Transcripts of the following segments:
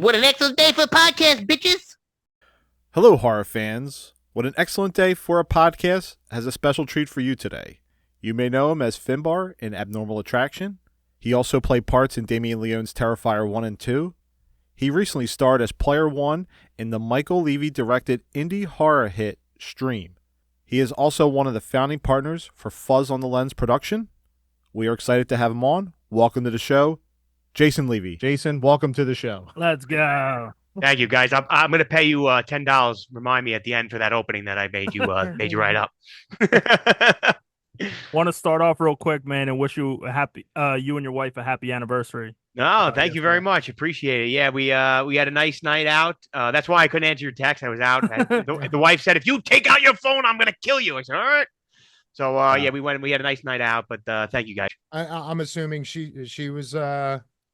What an excellent day for a podcast, bitches! Hello, horror fans. What an excellent day for a podcast has a special treat for you today. You may know him as Finbar in Abnormal Attraction. He also played parts in Damien Leone's Terrifier 1 and 2. He recently starred as Player 1 in the Michael Leavy directed indie horror hit Stream. He is also one of the founding partners for Fuzz on the Lens production. We are excited to have him on. Welcome to the show, Jason Leavy. Jason, welcome to the show. Let's go. Thank you, guys. I'm going to pay you $10. Remind me at the end for that opening that I made you write up. Want to start off real quick, man, and wish you a happy, you and your wife a happy anniversary. No, thank you very much. Appreciate it. Yeah, we had a nice night out. That's why I couldn't answer your text. I was out. The wife said, "If you take out your phone, I'm going to kill you." I said, "All right." So yeah, we had a nice night out. But thank you, guys. I'm assuming she was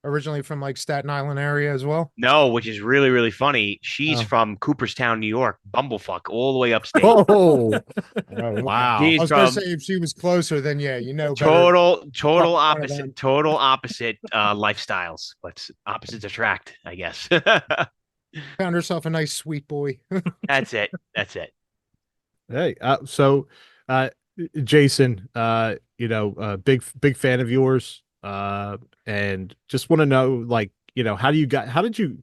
originally from like Staten Island area as well. No, which is really, really funny. She's from Cooperstown, New York, bumblefuck, all the way upstate. Oh, wow. I was gonna say if she was closer, then yeah, total opposite lifestyles, but opposites attract, I guess. Found herself a nice sweet boy. That's it. Hey, Jason, big fan of yours. And just want to know, like, how did you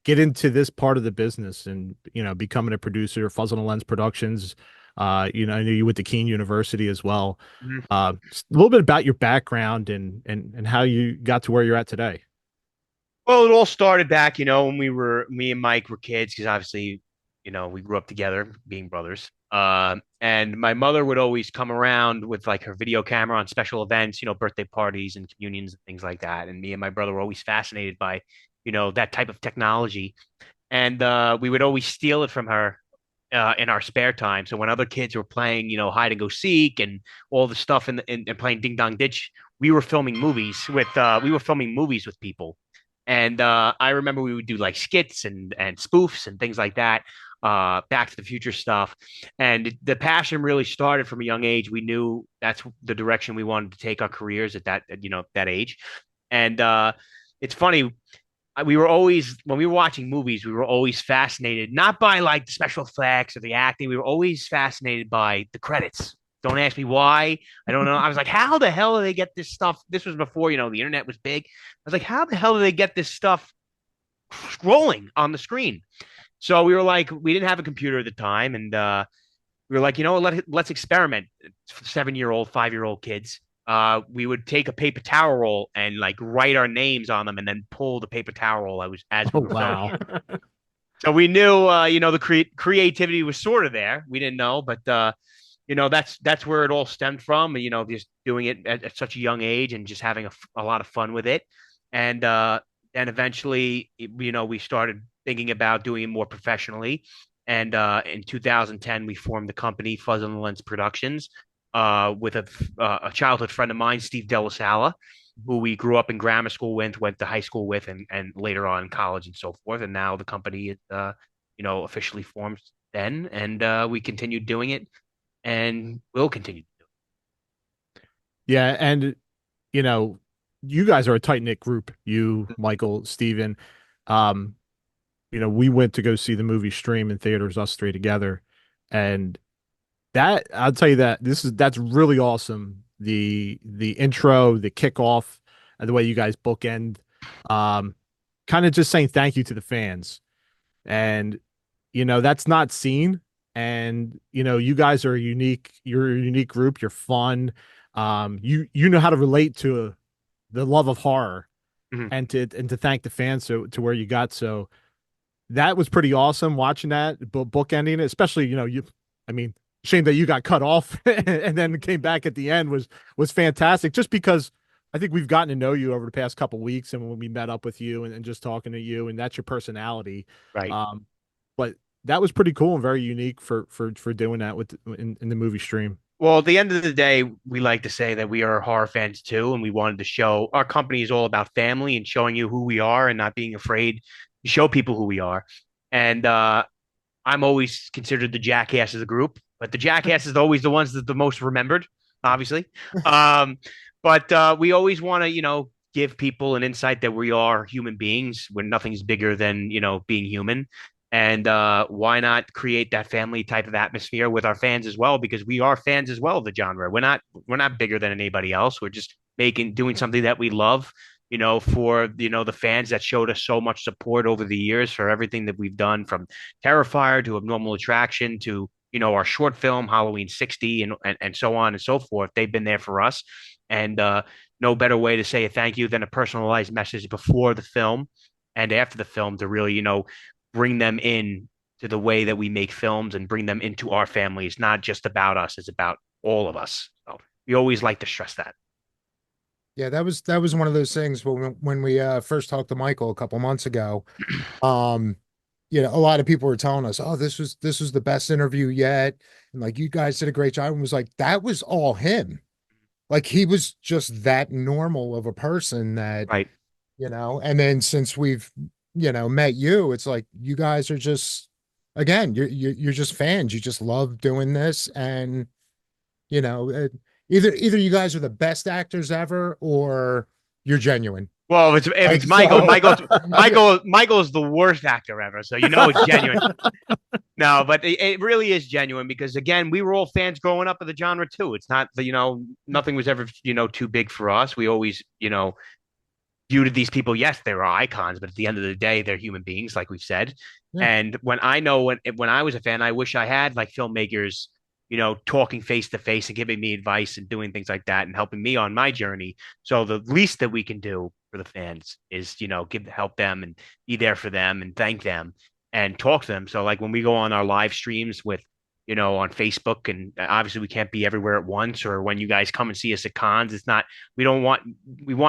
get into this part of the business and, becoming a producer, Fuzz on the Lens Productions? I know you went to Keene University as well. Mm-hmm. Just a little bit about your background and how you got to where you're at today. Well, it all started back, when me and Mike were kids, because obviously, we grew up together being brothers. And my mother would always come around with like her video camera on special events, birthday parties and communions and things like that. And me and my brother were always fascinated by, that type of technology. And we would always steal it from her in our spare time. So when other kids were playing, hide and go seek and all the stuff and playing Ding Dong Ditch, we were filming movies with people. And I remember we would do like skits and spoofs and things like that. Back to the Future stuff, and the passion really started from a young age. We knew that's the direction we wanted to take our careers at that age. And it's funny, we were always, when we were watching movies, we were always fascinated not by like the special effects or the acting. We were always fascinated by the credits. Don't ask me why. I don't know. I was like, how the hell do they get this stuff? This was before the internet was big. I was like, how the hell do they get this stuff scrolling on the screen? So we were like, we didn't have a computer at the time, and we were like, let's experiment. 7-year-old, 5-year-old kids. We would take a paper towel roll and like write our names on them, and then pull the paper towel roll. Wow. So we knew, the creativity was sort of there. We didn't know, but that's where it all stemmed from. Just doing it at such a young age and just having a lot of fun with it, and eventually, we started thinking about doing it more professionally. And in 2010, we formed the company Fuzz on the Lens Productions with a childhood friend of mine, Steve Delasala, who we grew up in grammar school with, went to high school with, and later on in college and so forth. And now the company is, officially formed then. And we continued doing it and will continue to do it. Yeah. And, you guys are a tight-knit group. You, Michael, Steven. We went to go see the movie Stream in theaters, us three together. And that, I'll tell you that's really awesome. The intro, the kickoff, and the way you guys bookend, kind of just saying thank you to the fans. And, that's not seen. And, you guys are you're a unique group. You're fun. You know how to relate to the love of horror, mm-hmm. and to thank the fans to where you got. So that was pretty awesome watching that, bookending it, especially, shame that you got cut off and then came back at the end was fantastic, just because I think we've gotten to know you over the past couple of weeks, and when we met up with you and just talking to you, and that's your personality. Right. But that was pretty cool and very unique for doing that in the movie Stream. Well, at the end of the day, we like to say that we are horror fans too, and we wanted to show our company is all about family and showing you who we are and not being afraid to show people who we are. And I'm always considered the jackass of the group, but the jackass is always the ones that the most remembered, obviously. But we always want to, give people an insight that we are human beings. We're nothing's bigger than, being human. And why not create that family type of atmosphere with our fans as well? Because we are fans as well of the genre. We're not bigger than anybody else. We're just doing something that we love, for the fans that showed us so much support over the years for everything that we've done, from Terrifier to Abnormal Attraction to our short film Halloween 60 and so on and so forth. They've been there for us, and no better way to say a thank you than a personalized message before the film and after the film to really bring them in to the way that we make films and bring them into our family. It's not just about us, it's about all of us. So we always like to stress that. Yeah, that was one of those things when we first talked to Michael a couple months ago. Um, a lot of people were telling us, "Oh, this was the best interview yet," and like you guys did a great job. And was like, that was all him. Like he was just that normal of a person that, Right. And then since we've, met you, it's like you guys are just, again, you're just fans. You just love doing this, and you know, it, either you guys are the best actors ever, or you're genuine. Well, if it's Michael, Michael's the worst actor ever, so it's genuine. No, but it really is genuine because again, we were all fans growing up of the genre too. It's not nothing was ever too big for us. We always viewed these people. Yes, they were icons, but at the end of the day, they're human beings, like we've said. Yeah. And when I was a fan, I wish I had like filmmakers, talking face to face and giving me advice and doing things like that and helping me on my journey. So the least that we can do for the fans is, help them and be there for them and thank them and talk to them. So like when we go on our live streams with, on Facebook, and obviously we can't be everywhere at once, or when you guys come and see us at cons, we want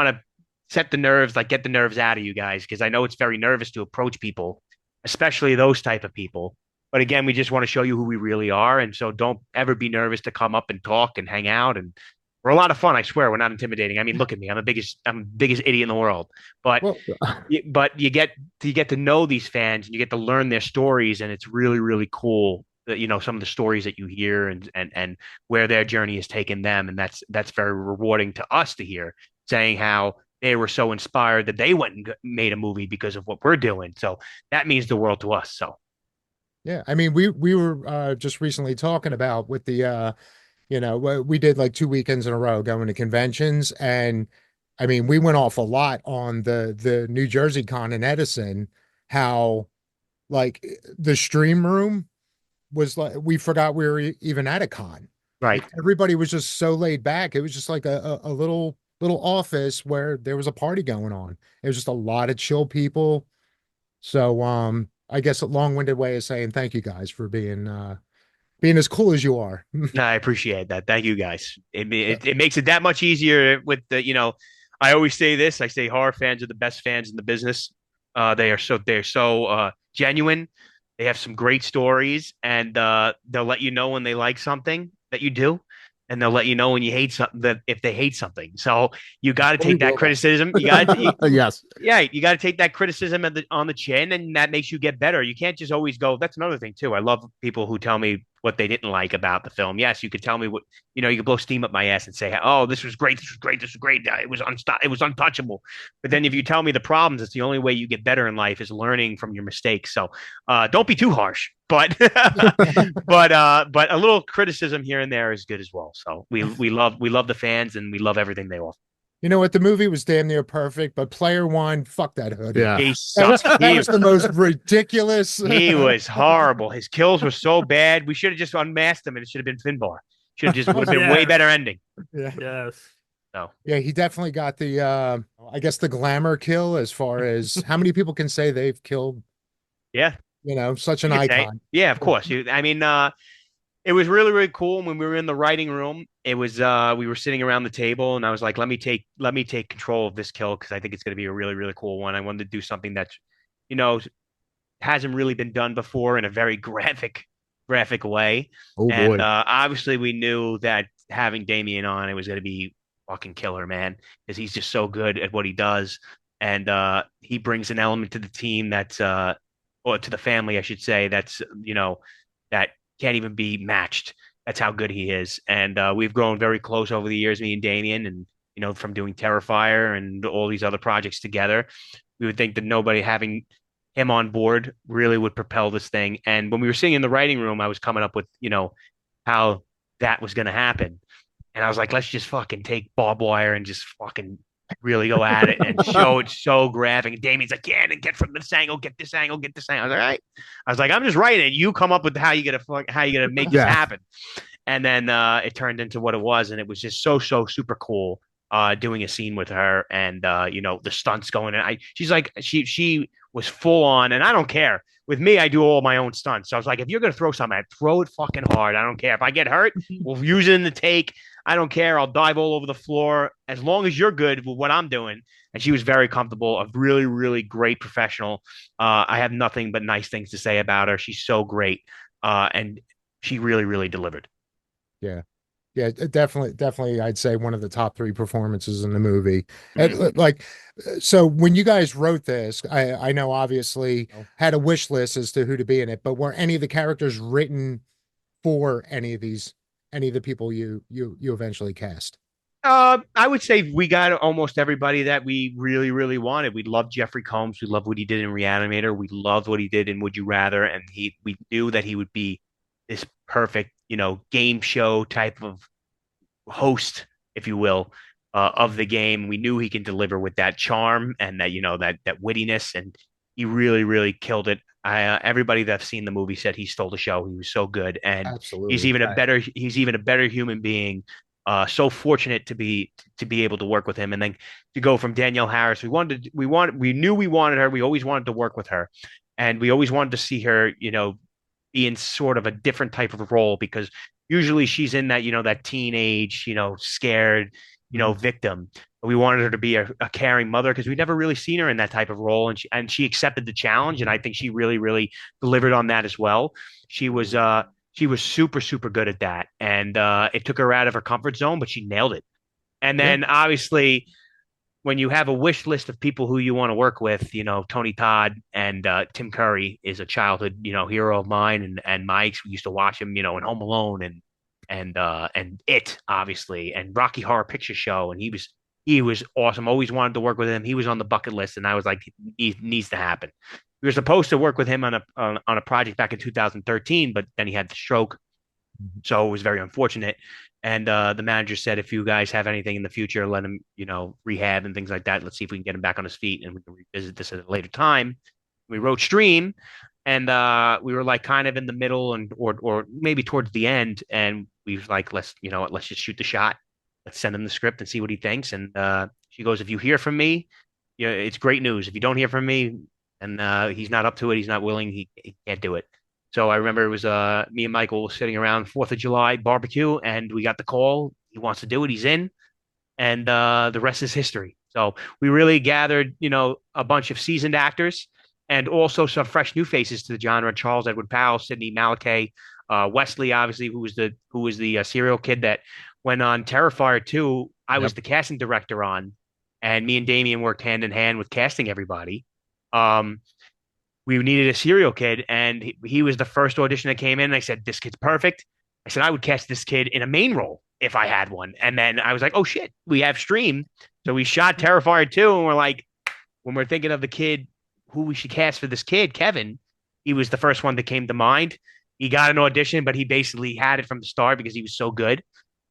to set the nerves, like get the nerves out of you guys. Cause I know it's very nervous to approach people, especially those type of people. But again, we just want to show you who we really are. And so don't ever be nervous to come up and talk and hang out. And we're a lot of fun. I swear we're not intimidating. I mean, look at me. I'm the biggest idiot in the world. But you get to know these fans and you get to learn their stories. And it's really, really cool that, some of the stories that you hear and where their journey has taken them. And that's very rewarding to us to hear, saying how they were so inspired that they went and made a movie because of what we're doing. So that means the world to us. So. Yeah, I mean, we were just recently talking about with the we did like 2 weekends in a row going to conventions, and I mean, we went off a lot on the New Jersey Con in Edison, how like the stream room was like we forgot we were even at a con. Right. Like, everybody was just so laid back. It was just like a little office where there was a party going on. It was just a lot of chill people. So I guess a long-winded way of saying thank you guys for being as cool as you are. No, I appreciate that. Thank you guys. It makes it that much easier with the, I always say this, I say horror fans are the best fans in the business. They're so genuine. They have some great stories, and they'll let you know when they like something that you do. And they'll let you know when you hate something, that if they hate something. So you got to take that criticism. You got yes. Yeah, you got to take that criticism on the chin, and that makes you get better. You can't just always go. That's another thing too. I love people who tell me what they didn't like about the film. Yes, you could tell me what you could blow steam up my ass and say, "Oh, this was great. This was great. This was great. It was untouchable." But then if you tell me the problems, it's the only way you get better in life is learning from your mistakes. So don't be too harsh. But but a little criticism here and there is good as well. So we love the fans, and we love everything they offer. You know what? The movie was damn near perfect, but Player One, fuck that hood. Yeah. He sucked. That was the most ridiculous. He was horrible. His kills were so bad. We should have just unmasked him, and it should have been Finbar. Would have been way better ending. Yeah. Yes. So yeah, he definitely got the I guess the glamour kill as far as how many people can say they've killed. Yeah. Such an You could say. icon. Yeah, of course. It was really, really cool. When we were in the writing room, it was we were sitting around the table, and I was like, let me take control of this kill because I think it's going to be a really, really cool one. I wanted to do something that's, hasn't really been done before in a very graphic way. Oh And boy. obviously we knew that having Damien on, it was going to be fucking killer, man, because he's just so good at what he does. And he brings an element to the team that's or to the family, I should say, that's, that can't even be matched. That's how good he is. And we've grown very close over the years, me and Damien, and from doing Terrifier and all these other projects together. We would think that nobody having him on board really would propel this thing. And when we were sitting in the writing room, I was coming up with, how that was going to happen. And I was like, let's just fucking take barbed wire and just fucking really go at it and show it so graphic. And Damien's like, yeah, and get from this angle, get this angle, get this angle. I was like, all right. I was like, I'm just writing it. You come up with how you gonna make this happen. And then it turned into what it was, and it was just so super cool. Doing a scene with her, and the stunts going, and she's like, she was full on, and I don't care. With me, I do all my own stunts. So I was like, if you're gonna throw something, throw it fucking hard. I don't care. If I get hurt, we'll use it in the take. I don't care. I'll dive all over the floor as long as you're good with what I'm doing. And she was very comfortable, a really, really great professional. I have nothing but nice things to say about her. She's so great. And she really, really delivered. Yeah. Yeah, definitely. I'd say one of the top 3 performances in the movie. And, like, so when you guys wrote this, I know obviously had a wish list as to who to be in it, but were any of the characters written for any of the people you eventually cast? I would say we got almost everybody that we really, really wanted. We loved Jeffrey Combs. We loved what he did in Reanimator. We loved what he did in Would You Rather, and we knew that he would be this perfect, game show type of host, if you will, of the game. We knew he can deliver with that charm and that, that wittiness, and he really, really killed it. Everybody that's seen the movie said he stole the show. He was so good, and Absolutely. he's even a better human being. So fortunate to be able to work with him, and then to go from Danielle Harris. We knew we wanted her. We always wanted to work with her, and we always wanted to see her, be in sort of a different type of role, because usually she's in that, that teenage, scared, victim. But we wanted her to be a caring mother, because we'd never really seen her in that type of role, and she accepted the challenge, and I think she really, really delivered on that as well. She was super, super good at that, and it took her out of her comfort zone, but she nailed it. And then obviously, when you have a wish list of people who you want to work with, Tony Todd and Tim Curry is a childhood, hero of mine and Mike's. We used to watch him, in Home Alone and It, obviously, and Rocky Horror Picture Show, and he was awesome. Always wanted to work with him. He was on the bucket list, and I was like, it needs to happen. We were supposed to work with him on a project back in 2013, but then he had the stroke, so it was very unfortunate. And the manager said, if you guys have anything in the future, let him, rehab and things like that. Let's see if we can get him back on his feet, and we can revisit this at a later time. We wrote Stream, and we were like kind of in the middle or maybe towards the end, and we was like, let's just shoot the shot. Let's send him the script and see what he thinks. And she goes, if you hear from me, it's great news. If you don't hear from me, and he's not up to it, he's not willing, he can't do it. So I remember it was me and Michael sitting around 4th of July barbecue, and we got the call. He wants to do it. He's in, and the rest is history. So we really gathered, a bunch of seasoned actors and also some fresh new faces to the genre: Charles Edward Powell, Sidney Malachi, Wesley, obviously, who was the serial kid that went on Terrifier 2. I was the casting director on, and me and Damien worked hand in hand with casting everybody. We needed a serial kid, and he was the first audition that came in. And I said, this kid's perfect. I said, I would cast this kid in a main role if I had one. And then I was like, oh shit, we have Stream. So we shot Terrifier 2, and we're like, when we're thinking of the kid who we should cast for this kid, Kevin, he was the first one that came to mind. He got an audition, but he basically had it from the start because he was so good.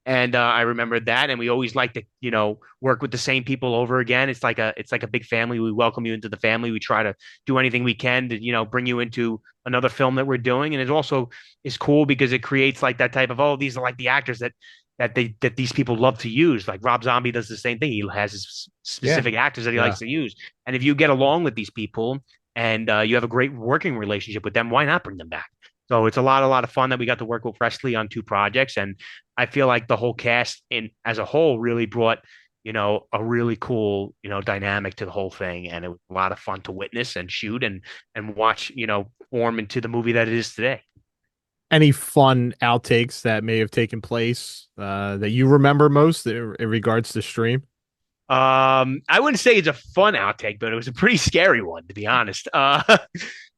And I remembered that, and we always like to, work with the same people over again. It's like a big family. We welcome you into the family. We try to do anything we can to, bring you into another film that we're doing. And it also is cool because it creates like that type of, oh, these are like the actors that these people love to use. Like Rob Zombie does the same thing. He has his specific actors that he likes to use. And if you get along with these people and you have a great working relationship with them, why not bring them back? So it's a lot of fun that we got to work with Presley on 2 projects. And I feel like the whole cast as a whole really brought, a really cool, dynamic to the whole thing. And it was a lot of fun to witness and shoot and watch, form into the movie that it is today. Any fun outtakes that may have taken place that you remember most in regards to Stream? I wouldn't say it's a fun outtake, but it was a pretty scary one, to be honest.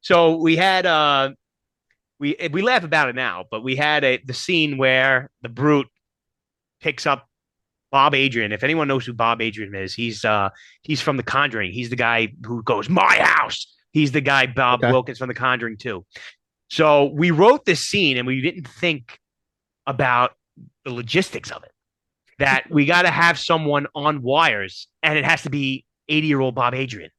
So we had we laugh about it now, but we had the scene where the Brute picks up Bob Adrian. If anyone knows who Bob Adrian is, he's from The Conjuring. He's the guy who goes, "My house." He's the guy, Bob Okay. Wilkins from The Conjuring too. So we wrote this scene and we didn't think about the logistics of it. That we got to have someone on wires and it has to be 80-year-old Bob Adrian.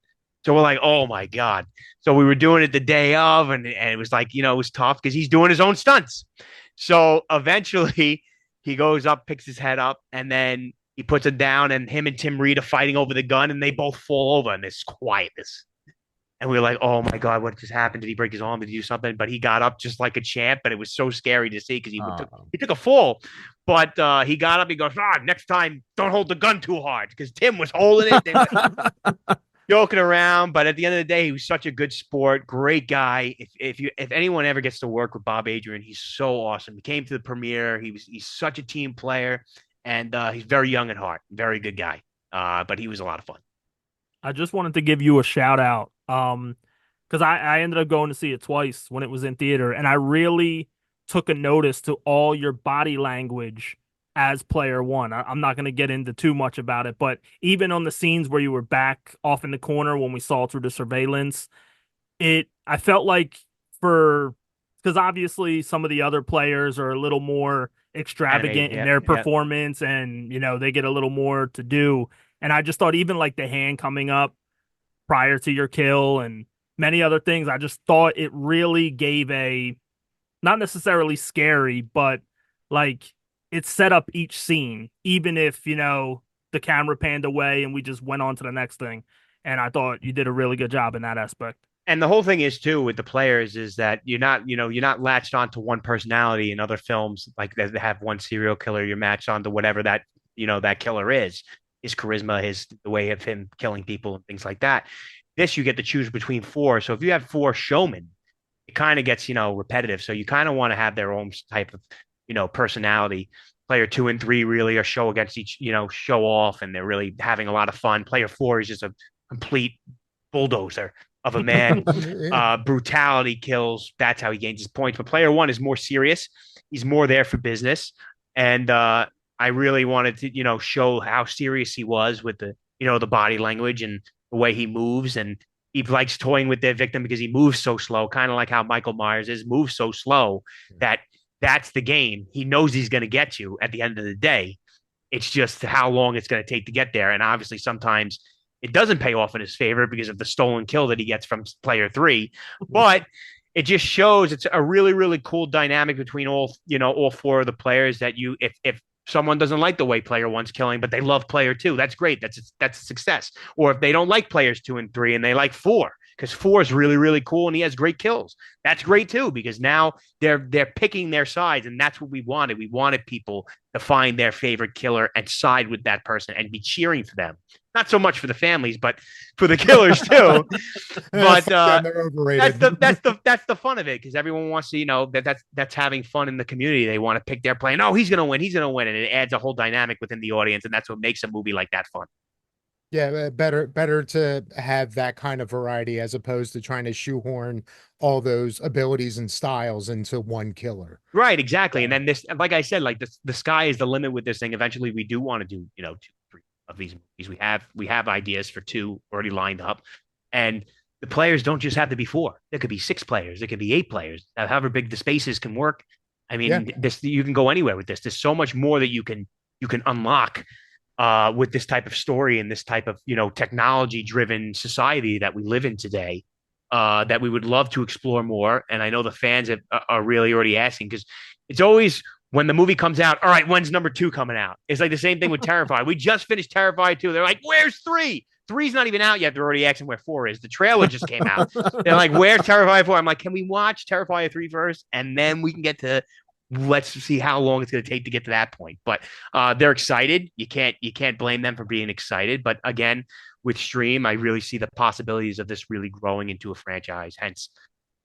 So we're like, oh my God. So we were doing it the day of, and it was like, it was tough because he's doing his own stunts. So eventually he goes up, picks his head up, and then he puts it down, and him and Tim Reed are fighting over the gun, and they both fall over, and there's quietness. And we were like, oh my God, what just happened? Did he break his arm? Did he do something? But he got up just like a champ, but it was so scary to see because he took a fall. But he got up, he goes, next time, don't hold the gun too hard because Tim was holding it. They were joking around. But at the end of the day, he was such a good sport, great guy. If anyone ever gets to work with Bob Adrian, he's so awesome. He came to the premiere. He's such a team player, and he's very young at heart, very good guy. But he was a lot of fun. I just wanted to give you a shout out. Because I ended up going to see it twice when it was in theater, and I really took a notice to all your body language as player one. I'm not going to get into too much about it, but even on the scenes where you were back off in the corner when we saw through the surveillance, I felt like because obviously some of the other players are a little more extravagant in their performance, and they get a little more to do. And I just thought even like the hand coming up prior to your kill and many other things, I just thought it really gave a, not necessarily scary, but like it set up each scene, even if, the camera panned away and we just went on to the next thing. And I thought you did a really good job in that aspect. And the whole thing is too with the players is that you're not latched onto one personality. In other films like they have one serial killer, you're matched onto whatever that that killer is, his charisma, the way of him killing people and things like that. This you get to choose between four. So if you have four showmen, it kind of gets repetitive. So you kind of want to have their own type of personality. Player 2 and 3 really are show against each show off, and they're really having a lot of fun. Player 4 is just a complete bulldozer of a man. Brutality kills. That's how he gains his points. But player 1 is more serious. He's more there for business. And I really wanted to, show how serious he was with the body language and the way he moves. And he likes toying with their victim because he moves so slow, kind of like how Michael Myers moves so slow that that's the game. He knows he's going to get you at the end of the day. It's just how long it's going to take to get there. And obviously sometimes it doesn't pay off in his favor because of the stolen kill that he gets from player 3. But it just shows it's a really, really cool dynamic between all four of the players that if someone doesn't like the way player 1's killing, but they love player 2, that's great. That's a success. Or if they don't like players 2 and 3 and they like 4, because 4 is really, really cool and he has great kills. That's great too, because now they're picking their sides, and that's what we wanted. We wanted people to find their favorite killer and side with that person and be cheering for them. Not so much for the families, but for the killers too. But that's the fun of it, because everyone wants to, that's having fun in the community. They want to pick their play. No, he's gonna win, and it adds a whole dynamic within the audience, and that's what makes a movie like that fun. Yeah, better to have that kind of variety as opposed to trying to shoehorn all those abilities and styles into one killer. Right, exactly. And then this, like I said, like the sky is the limit with this thing. Eventually, we do want to do 2, 3 of these movies. We have ideas for 2 already lined up, and the players don't just have to be 4. There could be 6 players. There could be 8 players. However big the spaces can work. I mean, this you can go anywhere with this. There's so much more that you can unlock with this type of story and this type of technology driven society that we live in today, that we would love to explore more. And I know the fans are really already asking, because it's always when the movie comes out, all right, when's number 2 coming out? It's like the same thing with Terrifier. We just finished Terrifier 2. They're like, where's 3? 3's not even out yet. They're already asking where 4 is. The trailer just came out. They're like, where's Terrifier 4? I'm like, can we watch Terrifier 3 first? And then we can get to, let's see how long it's going to take to get to that point. But they're excited. You can't blame them for being excited. But again, with Stream, I really see the possibilities of this really growing into a franchise. Hence,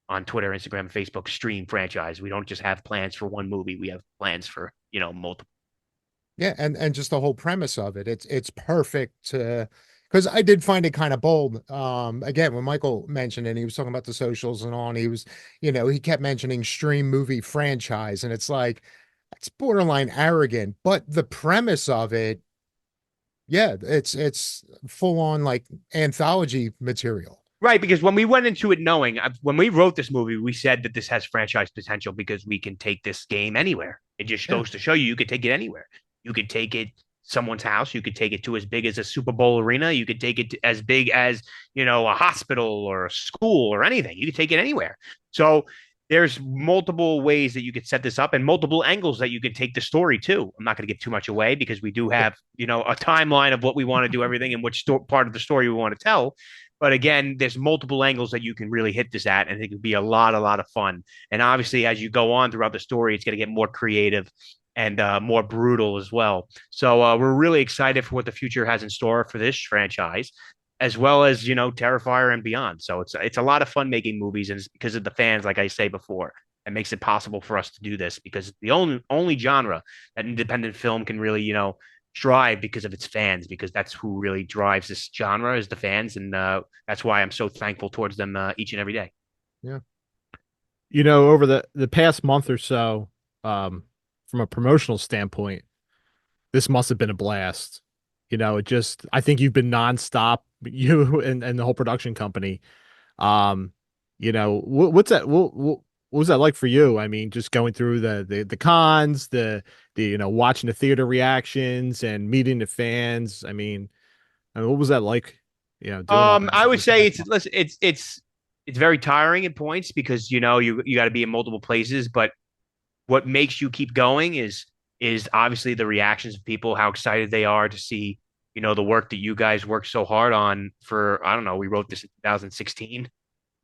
on Twitter, Instagram, and Facebook, Stream franchise. We don't just have plans for one movie. We have plans for multiple. Yeah, and just the whole premise of it, it's perfect to, because I did find it kind of bold. Again, when Michael mentioned it, he was talking about the socials and on, he was, he kept mentioning Stream movie franchise, and it's like, it's borderline arrogant, but the premise of it Yeah, it's full on like anthology material. Right, because when we went into it knowing, when we wrote this movie, we said that this has franchise potential because we can take this game anywhere. It just Yeah. goes to show you, you could take it anywhere. You could take it someone's house. You could take it to as big as a Super Bowl arena. You could take it to as big as, a hospital or a school or anything. You could take it anywhere. So there's multiple ways that you could set this up and multiple angles that you could take the story to. I'm not going to give too much away because we do have, a timeline of what we want to do everything and which part of the story we want to tell. But again, there's multiple angles that you can really hit this at, and it could be a lot of fun. And obviously, as you go on throughout the story, it's going to get more creative and more brutal as well. So we're really excited for what the future has in store for this franchise, as well as Terrifier and beyond. So it's a lot of fun making movies, and it's because of the fans, like I say before, that makes it possible for us to do this. Because it's the only genre that independent film can really drive because of its fans, because that's who really drives this genre is the fans, and that's why I'm so thankful towards them each and every day. Yeah. Over the past month or so, from a promotional standpoint, this must have been a blast. I think you've been nonstop, you and the whole production company. What's that? What was that like for you? I mean, just going through the cons, the watching the theater reactions and meeting the fans. What was that like? Doing all that I would this say past month? listen, it's very tiring at points because you got to be in multiple places, but what makes you keep going is obviously the reactions of people, how excited they are to see the work that you guys worked so hard on for, I don't know, we wrote this in 2016.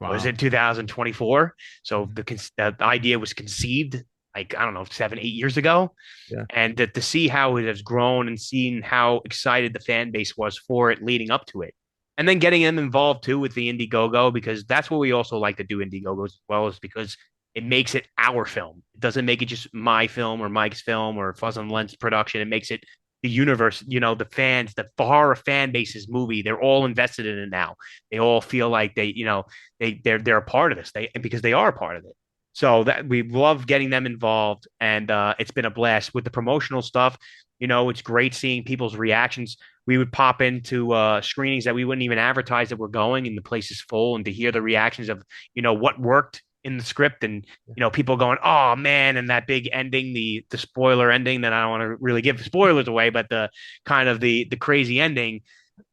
Was Wow. it 2024? So the idea was conceived like, I don't know, 7, 8 years ago. Yeah. And to see how it has grown and seeing how excited the fan base was for it leading up to it. And then getting them involved too with the Indiegogo, because that's what we also like to do Indiegogos as well, is because it makes it our film. It doesn't make it just my film or Mike's film or Fuzz and Lens production. It makes it the universe, the fans, the horror fan base's movie. They're all invested in it now. They all feel like they're a part of this. Because they are a part of it. So that we love getting them involved, and it's been a blast with the promotional stuff. It's great seeing people's reactions. We would pop into screenings that we wouldn't even advertise that we're going, and the place is full, and to hear the reactions of what worked in the script, and people going, oh man, and that big ending, the spoiler ending that I don't want to really give spoilers away, but the kind of the crazy ending.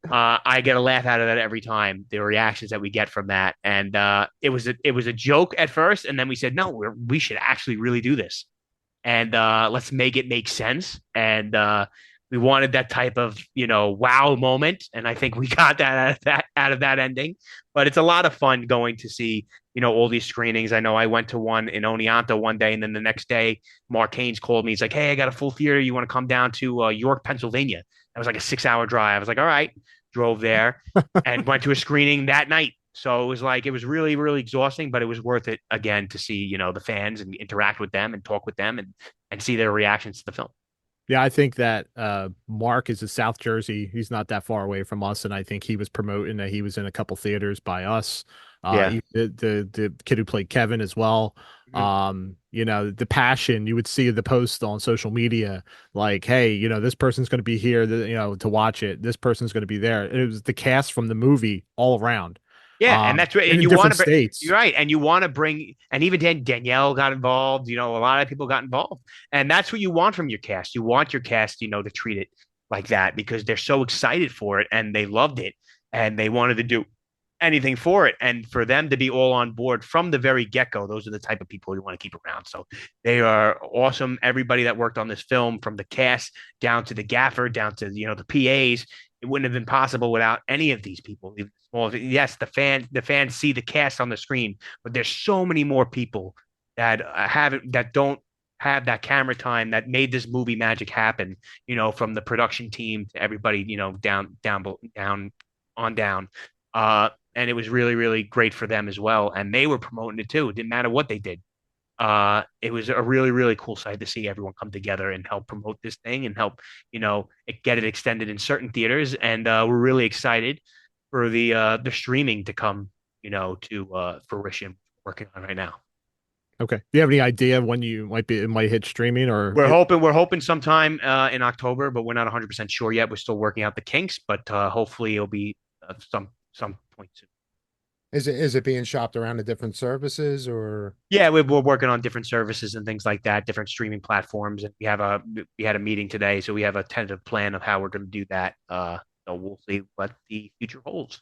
I get a laugh out of that every time. The reactions that we get from that, and it was a joke at first, and then we said, no, we should actually really do this, and let's make it make sense. And we wanted that type of wow moment, and I think we got that out of that ending. But it's a lot of fun going to see all these screenings. I know I went to one in Oneonta one day, and then the next day Mark Haynes called me. He's like, hey, I got a full theater. You want to come down to York, Pennsylvania? That was like a 6-hour drive. I was like, all right. Drove there and went to a screening that night. So it was really, really exhausting, but it was worth it again to see, the fans and interact with them and talk with them and see their reactions to the film. Yeah, I think that Mark is in South Jersey. He's not that far away from us, and I think he was promoting that he was in a couple theaters by us. Yeah. The kid who played Kevin as well. The passion, you would see the post on social media like, hey, this person's going to be here, to watch it. This person's going to be there. It was the cast from the movie all around. Yeah, and that's right. And in you different want to, states. you're right, and you want to bring, and even Danielle got involved. A lot of people got involved, and that's what you want from your cast. You want your cast, to treat it like that because they're so excited for it and they loved it and they wanted to do anything for it, and for them to be all on board from the very get-go. Those are the type of people you want to keep around. So they are awesome. Everybody that worked on this film, from the cast down to the gaffer, down to the PAs, it wouldn't have been possible without any of these people. Well, yes, the fans see the cast on the screen, but there's so many more people that don't have that camera time that made this movie magic happen. From the production team to everybody, down on down. And it was really, really great for them as well. And they were promoting it too. It didn't matter what they did. It was a really, really cool sight to see everyone come together and help promote this thing and help, get it extended in certain theaters. And we're really excited for the streaming to come, to fruition, working on right now. Okay. Do you have any idea when you it might hit streaming or We're hoping sometime in October, but we're not 100% sure yet. We're still working out the kinks, but hopefully it'll be some point soon. Is it being shopped around to different services or? Yeah, we're working on different services and things like that, different streaming platforms. And we had a meeting today, so we have a tentative plan of how we're going to do that. So we'll see what the future holds.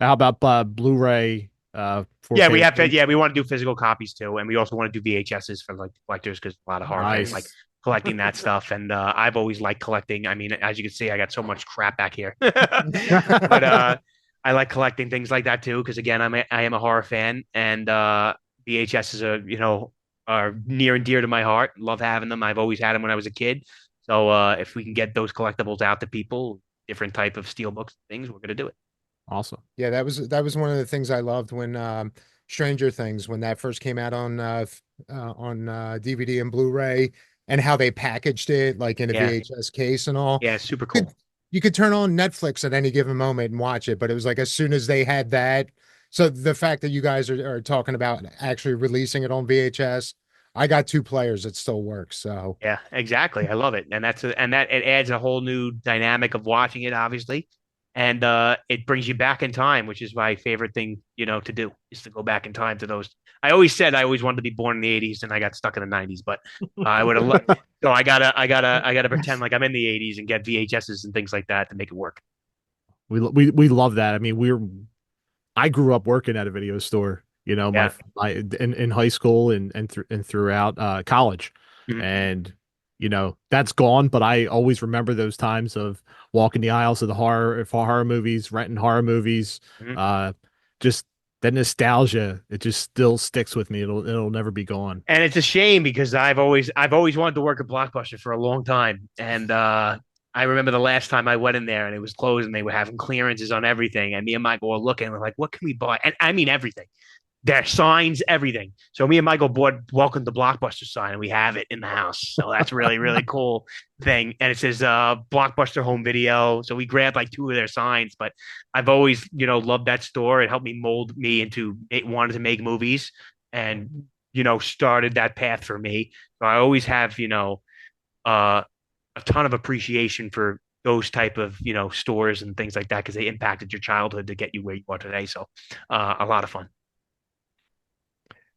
how about Blu-ray for Yeah, we have. pay-per-view? Yeah, we want to do physical copies too, and we also want to do VHSs for like collectors because a lot of horror fans like Nice. collecting that stuff. And I've always liked collecting. I mean, as you can see, I got so much crap back here, but I like collecting things like that too because again, I am a horror fan, and VHSs are near and dear to my heart. Love having them. I've always had them when I was a kid. So if we can get those collectibles out to people, different type of steel books things, we're gonna do it. Awesome. Yeah, that was one of the things I loved when Stranger Things when that first came out on DVD and Blu-ray and how they packaged it like in a Yeah. VHS case and all. Yeah, super You cool. could, you could turn on Netflix at any given moment and watch it, but it was like as soon as they had that. So the fact that you guys are talking about actually releasing it on VHS, I got two players that still works. So Yeah, exactly. I love it, and that it adds a whole new dynamic of watching it, obviously, and it brings you back in time, which is my favorite thing, to do is to go back in time to those. I always said I always wanted to be born in the '80s, and I got stuck in the '90s, but I would have. So I gotta pretend like I'm in the '80s and get VHSs and things like that to make it work. We love that. I mean, I grew up working at a video store, Yeah. my in high school and throughout college. Mhm. And that's gone, but I always remember those times of walking the aisles of the horror movies, renting horror movies. Mhm. Just that nostalgia, it just still sticks with me. It'll never be gone. And it's a shame because I've always wanted to work at Blockbuster for a long time. And I remember the last time I went in there and it was closed and they were having clearances on everything. And me and Michael were looking, we're like, what can we buy? And I mean everything. Their signs, everything. So me and Michael bought Welcome to Blockbuster sign and we have it in the house. So that's really, really cool thing. And it says Blockbuster Home Video. So we grabbed like two of their signs, but I've always, loved that store. It helped me mold me into wanting to make movies and started that path for me. So I always have, a ton of appreciation for those type of, stores and things like that because they impacted your childhood to get you where you are today. So a lot of fun.